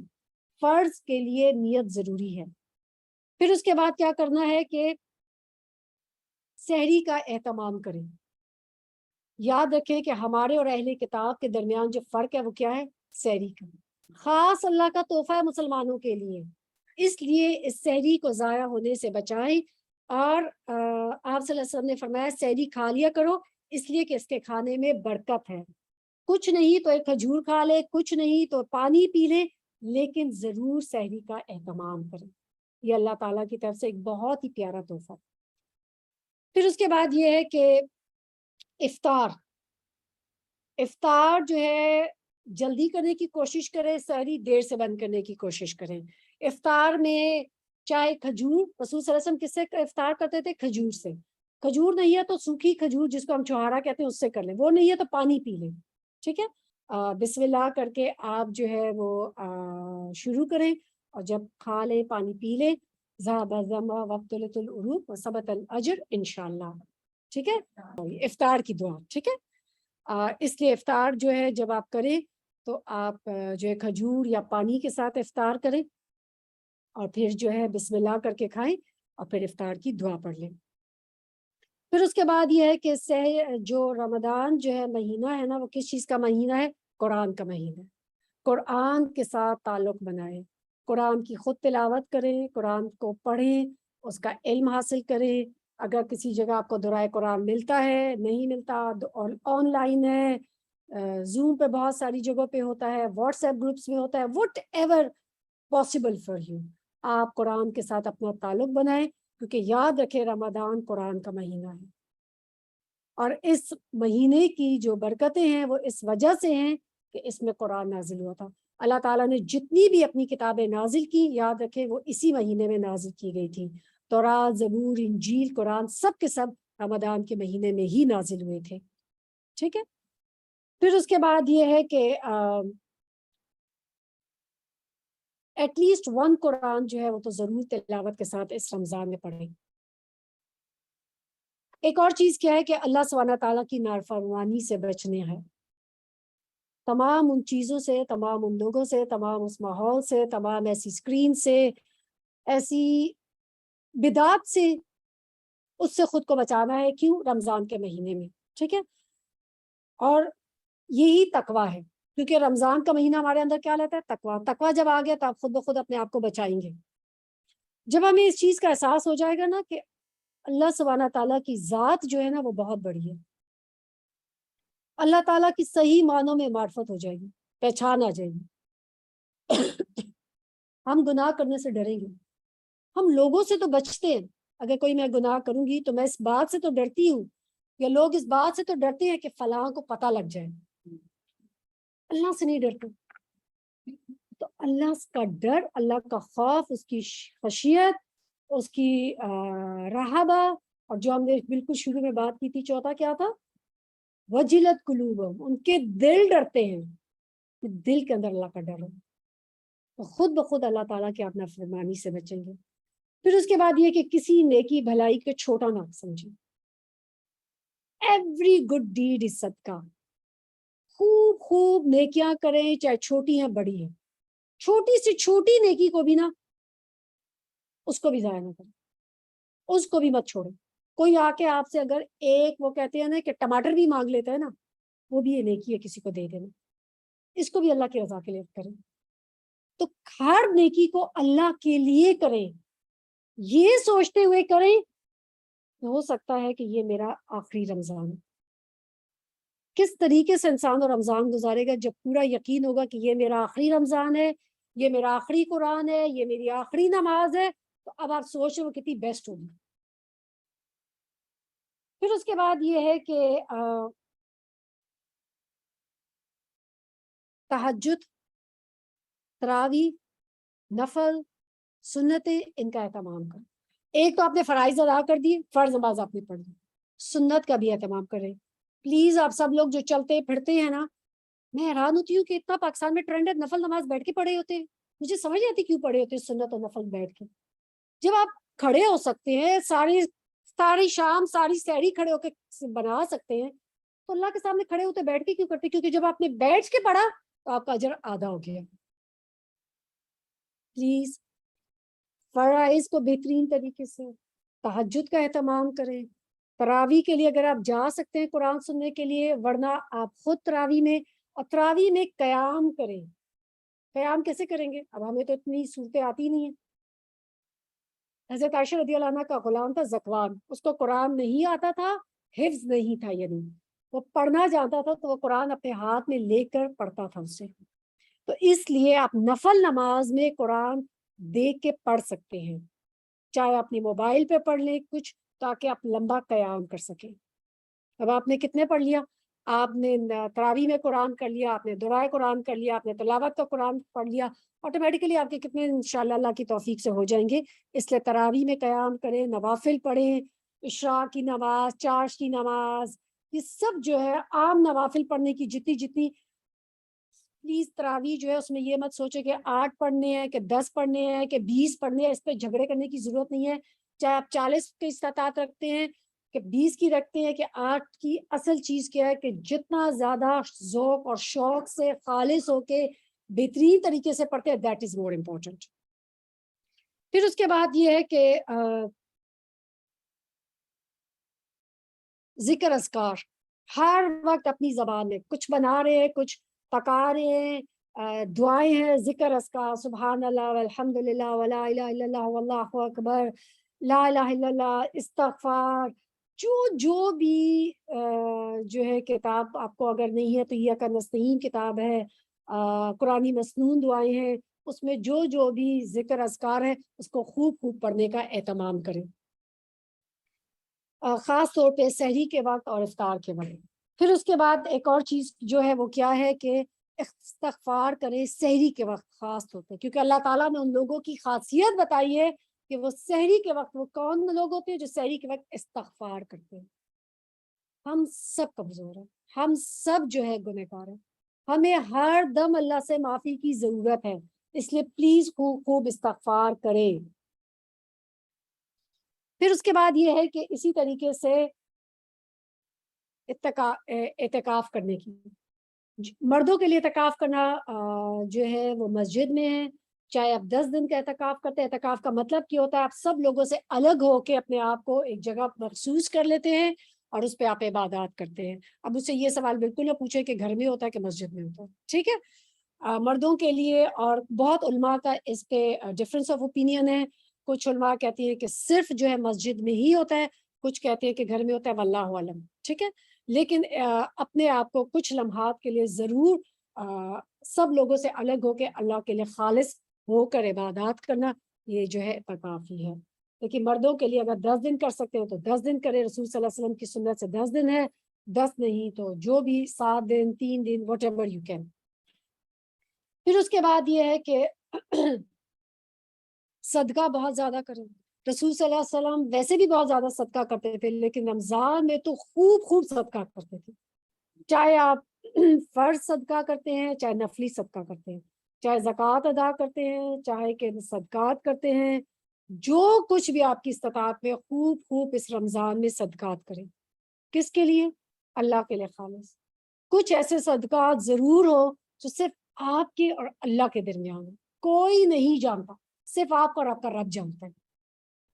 فرض کے لیے نیت ضروری ہے۔ پھر اس کے بعد کیا کرنا ہے کہ سحری کا اہتمام کریں۔ یاد رکھیں کہ ہمارے اور اہل کتاب کے درمیان جو فرق ہے وہ کیا ہے؟ سحری کا، خاص اللہ کا تحفہ ہے مسلمانوں کے لیے، اس لیے اس سحری کو ضائع ہونے سے بچائیں۔ اور آپ صلی اللہ علیہ وسلم نے فرمایا سحری کھا لیا کرو، اس لیے کہ اس کے کھانے میں برکت ہے، کچھ نہیں تو ایک کھجور کھا لے، کچھ نہیں تو پانی پی لے، لیکن ضرور سحری کا اہتمام کریں، یہ اللہ تعالیٰ کی طرف سے ایک بہت ہی پیارا تحفہ۔ پھر اس کے بعد یہ ہے کہ افطار جو ہے جلدی کرنے کی کوشش کریں، سحری دیر سے بند کرنے کی کوشش کریں۔ افطار میں چاہے کھجور، رسول صلی اللہ علیہ وسلم کس سے افطار کرتے تھے؟ کھجور سے، کھجور نہیں ہے تو سوکھی کھجور جس کو ہم چھہارا کہتے ہیں اس سے کر لیں، وہ نہیں ہے تو پانی پی لیں، ٹھیک ہے؟ بسم اللہ کر کے آپ جو ہے وہ شروع کریں، اور جب کھا لیں پانی پی لیں، ذهب الظمأ وابطلت العروق وثبت الاجر انشاءاللہ، ٹھیک ہے؟ افطار کی دعا، ٹھیک ہے؟ اس لیے افطار جو ہے جب آپ کریں تو آپ جو ہے کھجور یا پانی کے ساتھ افطار کریں، اور پھر جو ہے بسم اللہ کر کے کھائیں، اور پھر افطار کی دعا پڑھ لیں۔ پھر اس کے بعد یہ ہے کہ جو رمضان جو ہے مہینہ ہے نا، وہ کس چیز کا مہینہ ہے؟ قرآن کا مہینہ ہے۔ قرآن کے ساتھ تعلق بنائیں، قرآن کی خود تلاوت کریں، قرآن کو پڑھیں، اس کا علم حاصل کریں۔ اگر کسی جگہ آپ کو دورہ قرآن ملتا ہے، نہیں ملتا، اور آن لائن ہے، زوم پہ بہت ساری جگہوں پہ ہوتا ہے، واٹس ایپ گروپس میں ہوتا ہے، what ever possible for you, آپ قرآن کے ساتھ اپنا تعلق بنائیں، کیونکہ یاد رکھیں رمضان قرآن کا مہینہ ہے، اور اس مہینے کی جو برکتیں ہیں وہ اس وجہ سے ہیں کہ اس میں قرآن نازل ہوا تھا۔ اللہ تعالیٰ نے جتنی بھی اپنی کتابیں نازل کی، یاد رکھیں وہ اسی مہینے میں نازل کی گئی تھی۔ تورات، زبور، انجیل، قرآن سب کے سب رمضان کے مہینے میں ہی نازل ہوئے تھے، ٹھیک ہے؟ پھر اس کے بعد یہ ہے کہ ایٹ لیسٹ 1 قرآن جو ہے وہ تو ضرور تلاوت کے ساتھ اس رمضان میں پڑھیں۔ ایک اور چیز کیا ہے کہ اللہ سبحانہ تعالیٰ کی نافرمانی سے بچنے ہے، تمام ان چیزوں سے، تمام ان لوگوں سے، تمام اس ماحول سے، تمام ایسی اسکرین سے، ایسی بدعات سے، اس سے خود کو بچانا ہے۔ کیوں؟ رمضان کے مہینے میں، ٹھیک ہے؟ اور یہی تقویٰ ہے، کیونکہ رمضان کا مہینہ ہمارے اندر کیا لیتا ہے؟ تقویٰ۔ تقویٰ جب آ گیا تو آپ خود بخود اپنے آپ کو بچائیں گے۔ جب ہمیں اس چیز کا احساس ہو جائے گا نا کہ اللہ سبحانہ تعالیٰ کی ذات جو ہے نا وہ بہت بڑی ہے، اللہ تعالیٰ کی صحیح معنوں میں معرفت ہو جائے گی، پہچان آ جائے گی، ہم گناہ کرنے سے ڈریں گے۔ ہم لوگوں سے تو بچتے ہیں، اگر کوئی میں گناہ کروں گی تو میں اس بات سے تو ڈرتی ہوں، یا لوگ اس بات سے تو ڈرتے ہیں کہ فلاں کو پتہ لگ جائے، اللہ سے نہیں ڈرتے۔ تو اللہ کا ڈر، اللہ کا خوف، اس کی خشیت، اس کی رہبہ، اور جو ہم نے بالکل شروع میں بات کی تھی چوتھا کیا تھا؟ وجلت قلوبہم، ان کے دل ڈرتے ہیں، دل کے اندر اللہ کا ڈر ہو تو خود بخود اللہ تعالیٰ کی آپ نافرمانی سے بچیں گے۔ پھر اس کے بعد یہ کہ کسی نیکی بھلائی کو چھوٹا نہ سمجھیں، ایوری گڈ ڈیڈ از صدقہ، خوب خوب نیکیاں کریں، چاہے چھوٹی ہیں بڑی ہیں، چھوٹی سے چھوٹی نیکی کو بھی نا اس کو بھی ضائع نہ کریں، اس کو بھی مت چھوڑیں۔ کوئی آ کے آپ سے اگر ایک وہ کہتے ہیں نا کہ ٹماٹر بھی مانگ لیتا ہے نا، وہ بھی یہ نیکی ہے کسی کو دے دینا، اس کو بھی اللہ کی رضا کے لیے کریں۔ تو ہر نیکی کو اللہ کے لیے کریں، یہ سوچتے ہوئے کریں ہو سکتا ہے کہ یہ میرا آخری رمضان ہے۔ کس طریقے سے انسان اور رمضان گزارے گا؟ جب پورا یقین ہوگا کہ یہ میرا آخری رمضان ہے، یہ میرا آخری قرآن ہے، یہ میری آخری نماز ہے، تو اب آپ سوچ رہے ہو کتنی بیسٹ ہوگی۔ پھر اس کے بعد یہ ہے کہ تہجد، تراویح، نفل، سنتیں، ان کا اہتمام کریں۔ ایک تو آپ نے فرائض ادا کر دی، فرض نماز آپ نے پڑھ لی، سنت کا بھی اہتمام کریں پلیز۔ آپ سب لوگ جو چلتے پھرتے ہیں نا، میں حیران ہوتی ہوں کہ اتنا پاکستان میں ٹرینڈ ہے نفل نماز بیٹھ کے پڑھے ہوتے ہیں، مجھے سمجھ نہیں آتی کیوں پڑھے ہوتے ہیں سنت اور نفل بیٹھ کے، جب آپ کھڑے ہو سکتے ہیں، ساری شام ساری سحری کھڑے ہو کے بنا سکتے ہیں، تو اللہ کے سامنے کھڑے ہوتے بیٹھ کے کیوں کرتے؟ کیونکہ جب آپ نے بیٹھ کے پڑھا تو آپ کا اجر آدھا ہو گیا. پلیز فرائض کو بہترین طریقے سے، تہجد کا اہتمام کریں. تراویح کے لیے اگر آپ جا سکتے ہیں قرآن سننے کے لیے، ورنہ آپ خود تراویح میں، اور تراویح میں قیام کریں. قیام کیسے کریں گے؟ اب ہمیں تو اتنی صورتیں آتی نہیں ہیں. حضرت عائشہ رضی اللہ عنہ کا غلام تھا ذکوان، اس کو قرآن نہیں آتا تھا، حفظ نہیں تھا، یعنی وہ پڑھنا جانتا تھا تو وہ قرآن اپنے ہاتھ میں لے کر پڑھتا تھا اسے. تو اس لیے آپ نفل نماز میں قرآن دیکھ کے پڑھ سکتے ہیں، چاہے اپنی موبائل پہ پڑھ لیں کچھ، تاکہ آپ لمبا قیام کر سکیں. اب آپ نے کتنے پڑھ لیا؟ آپ نے تراویح میں قرآن کر لیا، آپ نے دعائے قرآن کر لیا، آپ نے تلاوت کا قرآن پڑھ لیا، آٹومیٹیکلی آپ کے کتنے انشاءاللہ اللہ کی توفیق سے ہو جائیں گے. اس لیے تراویح میں قیام کریں، نوافل پڑھیں، عشاء کی نماز، چاشت کی نماز، یہ سب جو ہے عام نوافل پڑھنے کی جتنی پلیز تراویح جو ہے اس میں یہ مت سوچے کہ 8 پڑھنے ہیں کہ 10 پڑھنے ہیں کہ 20 پڑھنے ہیں. اس پہ جھگڑے کرنے کی ضرورت نہیں ہے. چاہے آپ 40 کی استطاعت رکھتے ہیں کہ 20 کی رکھتے ہیں کہ 8 کی، اصل چیز کیا ہے کہ جتنا زیادہ ذوق اور شوق سے خالص ہو کے بہترین طریقے سے پڑھتے ہیں، دیٹ از مور امپورٹنٹ. پھر اس کے بعد یہ ہے کہ ذکر اذکار ہر وقت اپنی زبان میں، کچھ بنا رہے ہیں، کچھ پکا رہے ہیں، دعائیں ہیں، ذکر اذکار، سبحان اللہ والحمد للہ ولا الہ الا اللہ واللہ اکبر، لا الہ الا اللہ، استغفار، جو بھی جو ہے کتاب آپ کو اگر نہیں ہے تو ایاک نستعین کتاب ہے، قرآنی مسنون دعائیں ہیں، اس میں جو بھی ذکر اذکار ہے اس کو خوب پڑھنے کا اہتمام کریں، خاص طور پہ سحری کے وقت اور افطار کے وقت. پھر اس کے بعد ایک اور چیز جو ہے وہ کیا ہے کہ استغفار کریں سحری کے وقت خاص طور پہ، کیونکہ اللہ تعالیٰ نے ان لوگوں کی خاصیت بتائی ہے کہ وہ سحری کے وقت، وہ کون لوگ ہوتے ہیں جو سحری کے وقت استغفار کرتے ہیں. ہم سب کمزور ہیں، ہم سب جو ہے گنہگار ہیں، ہمیں ہر دم اللہ سے معافی کی ضرورت ہے، اس لیے پلیز خوب استغفار کریں. پھر اس کے بعد یہ ہے کہ اسی طریقے سے اعتکاف کرنے کی، مردوں کے لیے اعتکاف کرنا جو ہے وہ مسجد میں ہے، چاہے آپ 10 دن کا اعتکاف کرتے ہیں. اعتکاف کا مطلب کیا ہوتا ہے؟ آپ سب لوگوں سے الگ ہو کے اپنے آپ کو ایک جگہ مخصوص کر لیتے ہیں اور اس پہ آپ عبادات کرتے ہیں. اب اس سے یہ سوال بالکل نہ پوچھے کہ گھر میں ہوتا ہے کہ مسجد میں ہوتا ہے، ٹھیک ہے. مردوں کے لیے، اور بہت علماء کا اس پہ ڈفرینس آف اوپینین ہے. کچھ علماء کہتے ہیں کہ صرف جو ہے مسجد میں ہی ہوتا ہے، کچھ کہتے ہیں کہ گھر میں ہوتا ہے، واللہ اعلم، ٹھیک ہے. لیکن اپنے آپ کو کچھ لمحات کے لیے ضرور سب لوگوں سے الگ ہو کے اللہ کے لیے خالص ہو کر عبادات کرنا، یہ جو ہے کافی ہے. لیکن مردوں کے لیے اگر 10 دن کر سکتے ہیں تو 10 دن کریں، رسول صلی اللہ علیہ وسلم کی سنت سے 10 دن ہے، 10 نہیں تو جو بھی 7 دن، 3 دن، واٹ ایور یو کین. پھر اس کے بعد یہ ہے کہ صدقہ بہت زیادہ کریں. رسول صلی اللہ علیہ وسلم ویسے بھی بہت زیادہ صدقہ کرتے تھے، لیکن رمضان میں تو خوب صدقہ کرتے تھے. چاہے آپ فرض صدقہ کرتے ہیں، چاہے نفلی صدقہ کرتے ہیں، چاہے زکوٰۃ ادا کرتے ہیں، چاہے کہ صدقات کرتے ہیں، جو کچھ بھی آپ کی استطاعت میں خوب اس رمضان میں صدقات کریں. کس کے لیے؟ اللہ کے لیے خالص. کچھ ایسے صدقات ضرور ہو جو صرف آپ کے اور اللہ کے درمیان ہو، کوئی نہیں جانتا، صرف آپ اور آپ کا رب جانتا ہے،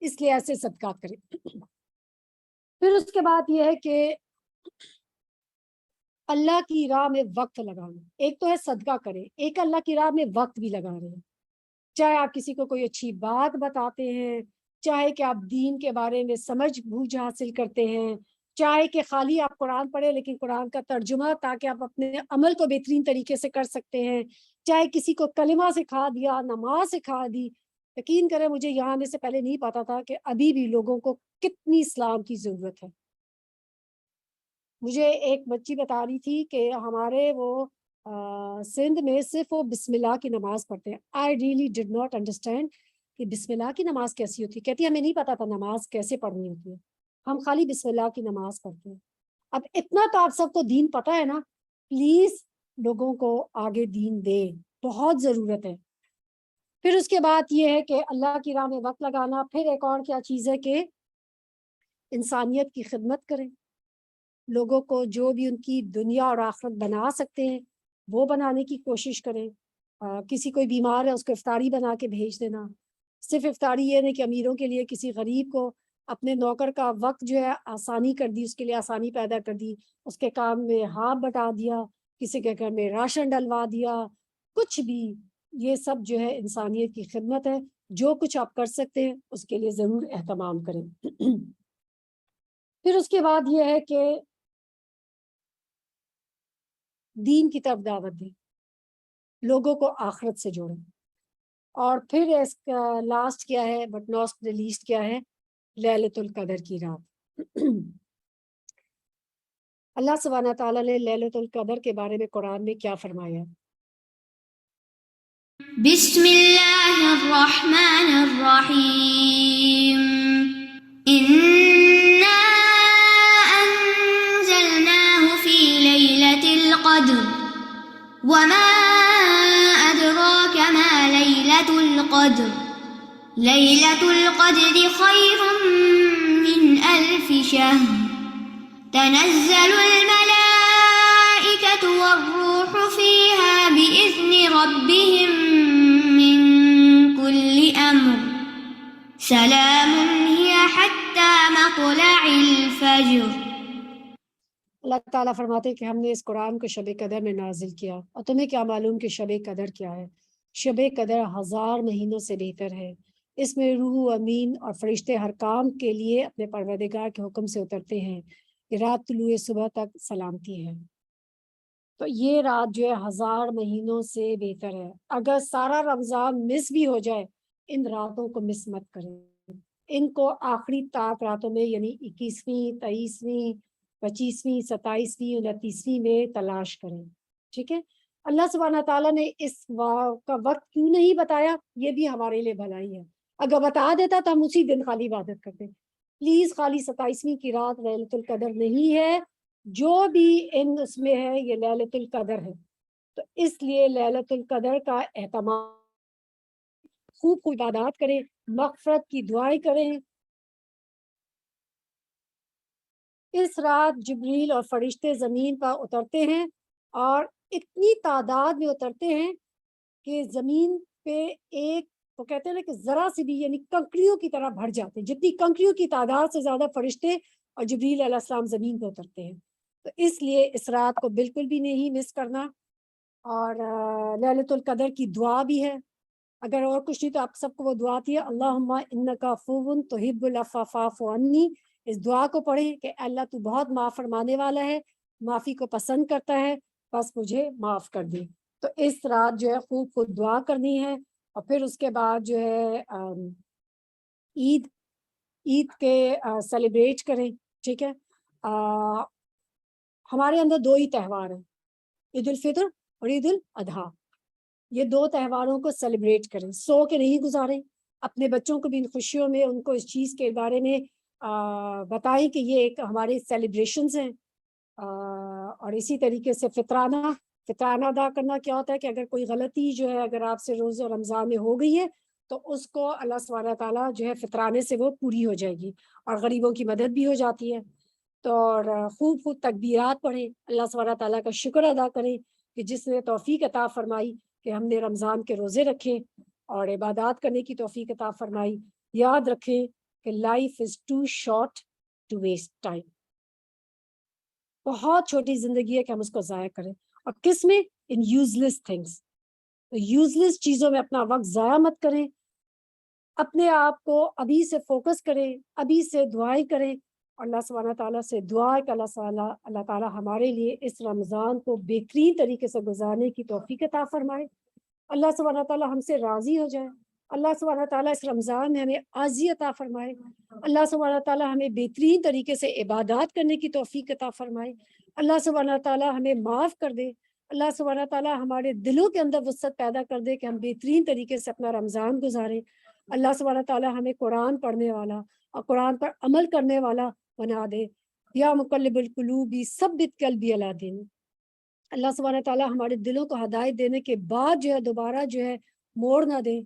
اس لیے ایسے صدقات کریں. پھر اس کے بعد یہ ہے کہ اللہ کی راہ میں وقت لگانا. ایک تو ہے صدقہ کریں، ایک اللہ کی راہ میں وقت بھی لگا رہے ہیں. چاہے آپ کسی کو کوئی اچھی بات بتاتے ہیں، چاہے کہ آپ دین کے بارے میں سمجھ بوجھ حاصل کرتے ہیں، چاہے کہ خالی آپ قرآن پڑھیں لیکن قرآن کا ترجمہ تاکہ آپ اپنے عمل کو بہترین طریقے سے کر سکتے ہیں، چاہے کسی کو کلمہ سکھا دیا، نماز سکھا دی. یقین کریں مجھے یہاں آنے سے پہلے نہیں پتا تھا کہ ابھی بھی لوگوں کو کتنی اسلام کی ضرورت ہے. مجھے ایک بچی بتا رہی تھی کہ ہمارے وہ سندھ میں صرف وہ بسم اللہ کی نماز پڑھتے ہیں. I really did not understand کہ بسم اللہ کی نماز کیسی ہوتی ہے. کہتی ہے ہمیں نہیں پتا تھا نماز کیسے پڑھنی ہوتی ہے، ہم خالی بسم اللہ کی نماز پڑھتے ہیں. اب اتنا تو آپ سب کو دین پتہ ہے نا، پلیز لوگوں کو آگے دین دیں، بہت ضرورت ہے. پھر اس کے بعد یہ ہے کہ اللہ کی راہ میں وقت لگانا. پھر ایک اور کیا چیز ہے کہ انسانیت کی خدمت کریں، لوگوں کو جو بھی ان کی دنیا اور آخرت بنا سکتے ہیں وہ بنانے کی کوشش کریں. کسی کوئی بیمار ہے اس کو افطاری بنا کے بھیج دینا. صرف افطاری یہ نہیں کہ امیروں کے لیے کسی غریب کو اپنے نوکر کا وقت جو ہے آسانی کر دی, اس کے لیے آسانی پیدا کر دی, اس کے کام میں ہاتھ بٹا دیا, کسی کے گھر میں راشن ڈلوا دیا, کچھ بھی, یہ سب جو ہے انسانیت کی خدمت ہے. جو کچھ آپ کر سکتے ہیں اس کے لیے ضرور اہتمام کریں. پھر اس کے بعد یہ ہے کہ دین کی طرف دعوت دیں, لوگوں کو آخرت سے جوڑیں. اور پھر اس کا لاسٹ کیا ہے, بٹ ناٹ دا لیسٹ کیا ہے, لیلۃ القدر کی رات. اللہ سبحانہ تعالیٰ نے لیلۃ القدر کے بارے میں قرآن میں کیا فرمایا؟ بسم اللہ الرحمن الرحیم انا انزلناه فی لیلۃ القدر وما ادراک ما لیلۃ القدر لیلۃ القدر خیر من الف شہر تنزل الملائکۃ والروح فیہا بإذن ربهم من كل امر سلام هي حتى مطلع الفجر. اللہ تعالیٰ فرماتے ہیں کہ ہم نے اس قرآن کو شب قدر میں نازل کیا, اور تمہیں کیا معلوم کہ شب قدر کیا ہے؟ شب قدر 1000 مہینوں سے بہتر ہے. اس میں روح امین اور فرشتے ہر کام کے لیے اپنے پروردگار کے حکم سے اترتے ہیں. یہ رات طلوع صبح تک سلامتی ہے. تو یہ رات جو ہے 1000 مہینوں سے بہتر ہے. اگر سارا رمضان مس بھی ہو جائے, ان راتوں کو مس مت کریں. ان کو آخری طاق راتوں میں, یعنی 21ویں, 23ویں, 25ویں, 27ویں, 29ویں میں تلاش کریں. ٹھیک ہے. اللہ سبحانہ تعالیٰ نے اس کا وقت کیوں نہیں بتایا, یہ بھی ہمارے لیے بھلائی ہے. اگر بتا دیتا تو ہم اسی دن خالی عبادت کرتے. پلیز خالی 27ویں کی رات لیلۃ القدر نہیں ہے, جو بھی ان اس میں ہے یہ لیلۃ القدر ہے. تو اس لیے لیلۃ القدر کا اہتمام, خوب خوب عبادات کریں, مغفرت کی دعائیں کریں. اس رات جبریل اور فرشتے زمین پر اترتے ہیں, اور اتنی تعداد میں اترتے ہیں کہ زمین پہ ایک, وہ کہتے ہیں نا کہ ذرا سی بھی, یعنی کنکریوں کی طرح بھر جاتے ہیں. جتنی کنکریوں کی تعداد سے زیادہ فرشتے اور جبریل علیہ السلام زمین پہ اترتے ہیں. تو اس لیے اس رات کو بالکل بھی نہیں مس کرنا. اور لیلۃ القدر کی دعا بھی ہے. اگر اور کچھ نہیں تو آپ سب کو وہ دعا آتی ہے, اللہم انک عفو تحب العفو فاعف عنی. اس دعا کو پڑھیں کہ اللہ تو بہت معاف فرمانے والا ہے, معافی کو پسند کرتا ہے, بس مجھے معاف کر دے. تو اس رات جو ہے خوب خوب دعا کرنی ہے. اور پھر اس کے بعد جو ہے عید کے سیلیبریٹ کریں. ٹھیک ہے. ہمارے اندر 2 ہی تہوار ہیں, عید الفطر اور عید الاضحیٰ. یہ 2 تہواروں کو سیلیبریٹ کریں, سو کے نہیں گزاریں. اپنے بچوں کو بھی ان خوشیوں میں ان کو اس چیز کے بارے میں بتائیں کہ یہ ایک ہمارے سیلیبریشنز ہیں. اور اسی طریقے سے فطرانہ ادا کرنا کیا ہوتا ہے کہ اگر کوئی غلطی جو ہے اگر آپ سے روزہ رمضان میں ہو گئی ہے تو اس کو اللہ سبحانہ تعالیٰ جو ہے فطرانے سے وہ پوری ہو جائے گی, اور غریبوں کی مدد بھی ہو جاتی ہے. تو اور خوب خوب تکبیرات پڑھیں, اللہ سبحانہ تعالیٰ کا شکر ادا کریں کہ جس نے توفیق عطا فرمائی کہ ہم نے رمضان کے روزے رکھے اور عبادات کرنے کی توفیق عطا فرمائی. یاد رکھیں کہ life is too short to waste time. بہت چھوٹی زندگی ہے کہ ہم اس کو ضائع کریں. اور کس میں؟ ان یوزلیس تھنگس. تو یوزلیس چیزوں میں اپنا وقت ضائع مت کریں. اپنے آپ کو ابھی سے فوکس کریں, ابھی سے دعائیں کریں, اور اللہ سبحانہ تعالیٰ سے دعا ہے کہ اللہ تعالیٰ ہمارے لیے اس رمضان کو بہترین طریقے سے گزارنے کی توفیق عطا فرمائے. اللہ سبحانہ تعالیٰ ہم سے راضی ہو جائے. اللہ سبحانہ تعالیٰ اس رمضان میں ہمیں عاجزی عطا فرمائے. اللہ سبحانہ تعالیٰ ہمیں بہترین طریقے سے عبادات کرنے کی توفیق عطا فرمائے. اللہ سبحانہ تعالیٰ ہمیں معاف کر دے. اللہ سبحانہ تعالیٰ ہمارے دلوں کے اندر وسعت پیدا کر دے کہ ہم بہترین طریقے سے اپنا رمضان گزاریں. اللہ سبحانہ تعالیٰ ہمیں قرآن پڑھنے والا اور قرآن پر عمل کرنے والا بنا دے. یا مقلب القلوب ثبت قلبی علی دین. اللہ سبحانہ تعالیٰ ہمارے دلوں کو ہدایت دینے کے بعد جو ہے دوبارہ جو ہے موڑ نہ دے.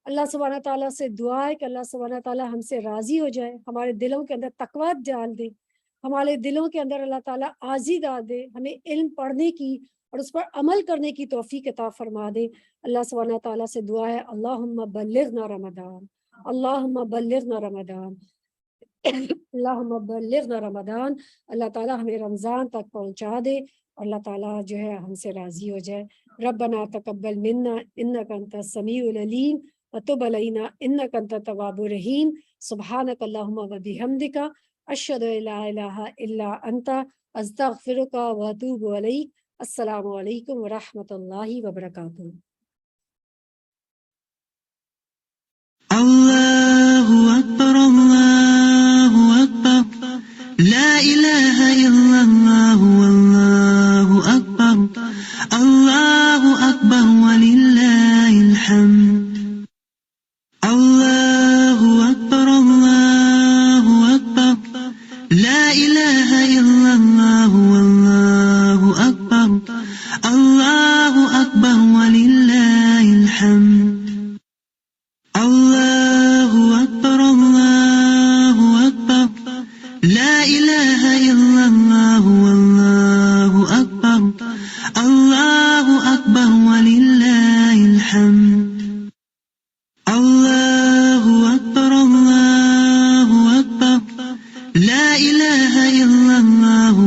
اللہ سبحانہ تعالیٰ سے دعا ہے کہ اللہ سبحانہ تعالیٰ ہم سے راضی ہو جائے, ہمارے دلوں کے اندر تقویٰ ڈال دے. ہمارے دلوں کے اندر اللہ تعالیٰ آزی ڈال دے، ہمیں علم پڑھنے کی اور اس پر عمل کرنے کی توفیق عطا فرما دے۔ اللہ سبحانہ تعالیٰ سے دعا ہے اللہم بلغنا رمضان، اللہم بلغنا رمضان، اللہم بلغنا رمضان۔ اللہ تعالیٰ ہمیں رمضان تک پہنچا دے اور اللہ تعالیٰ جو ہے ہم سے راضی ہو جائے۔ ربنا تقبل منا انک انت السمیع العلیم وتب علینا انک انت التواب الرحیم۔ سبحانک اللہم وبحمدک اشہد ان لا الہ الا انت استغفرک واتوب الیک۔ السلام علیکم ورحمۃ اللہ وبرکاتہ۔ اللہ اکبر اللہ اکبر، لا الہ الا اللہ واللہ اکبر، اللہ اکبر وللہ الحمد۔ اللہ اکبر اللہ اکبر، لا الہ الا اللہ واللہ اکبر، اللہ اکبر وللہ الحمد۔ اللہ اکبر اللہ اکبر، لا الہ الا اللہ واللہ اکبر، اللہ اکبر وللہ الحمد۔ اللہ اکبر اللہ اکبر، لا الہ الا اللہ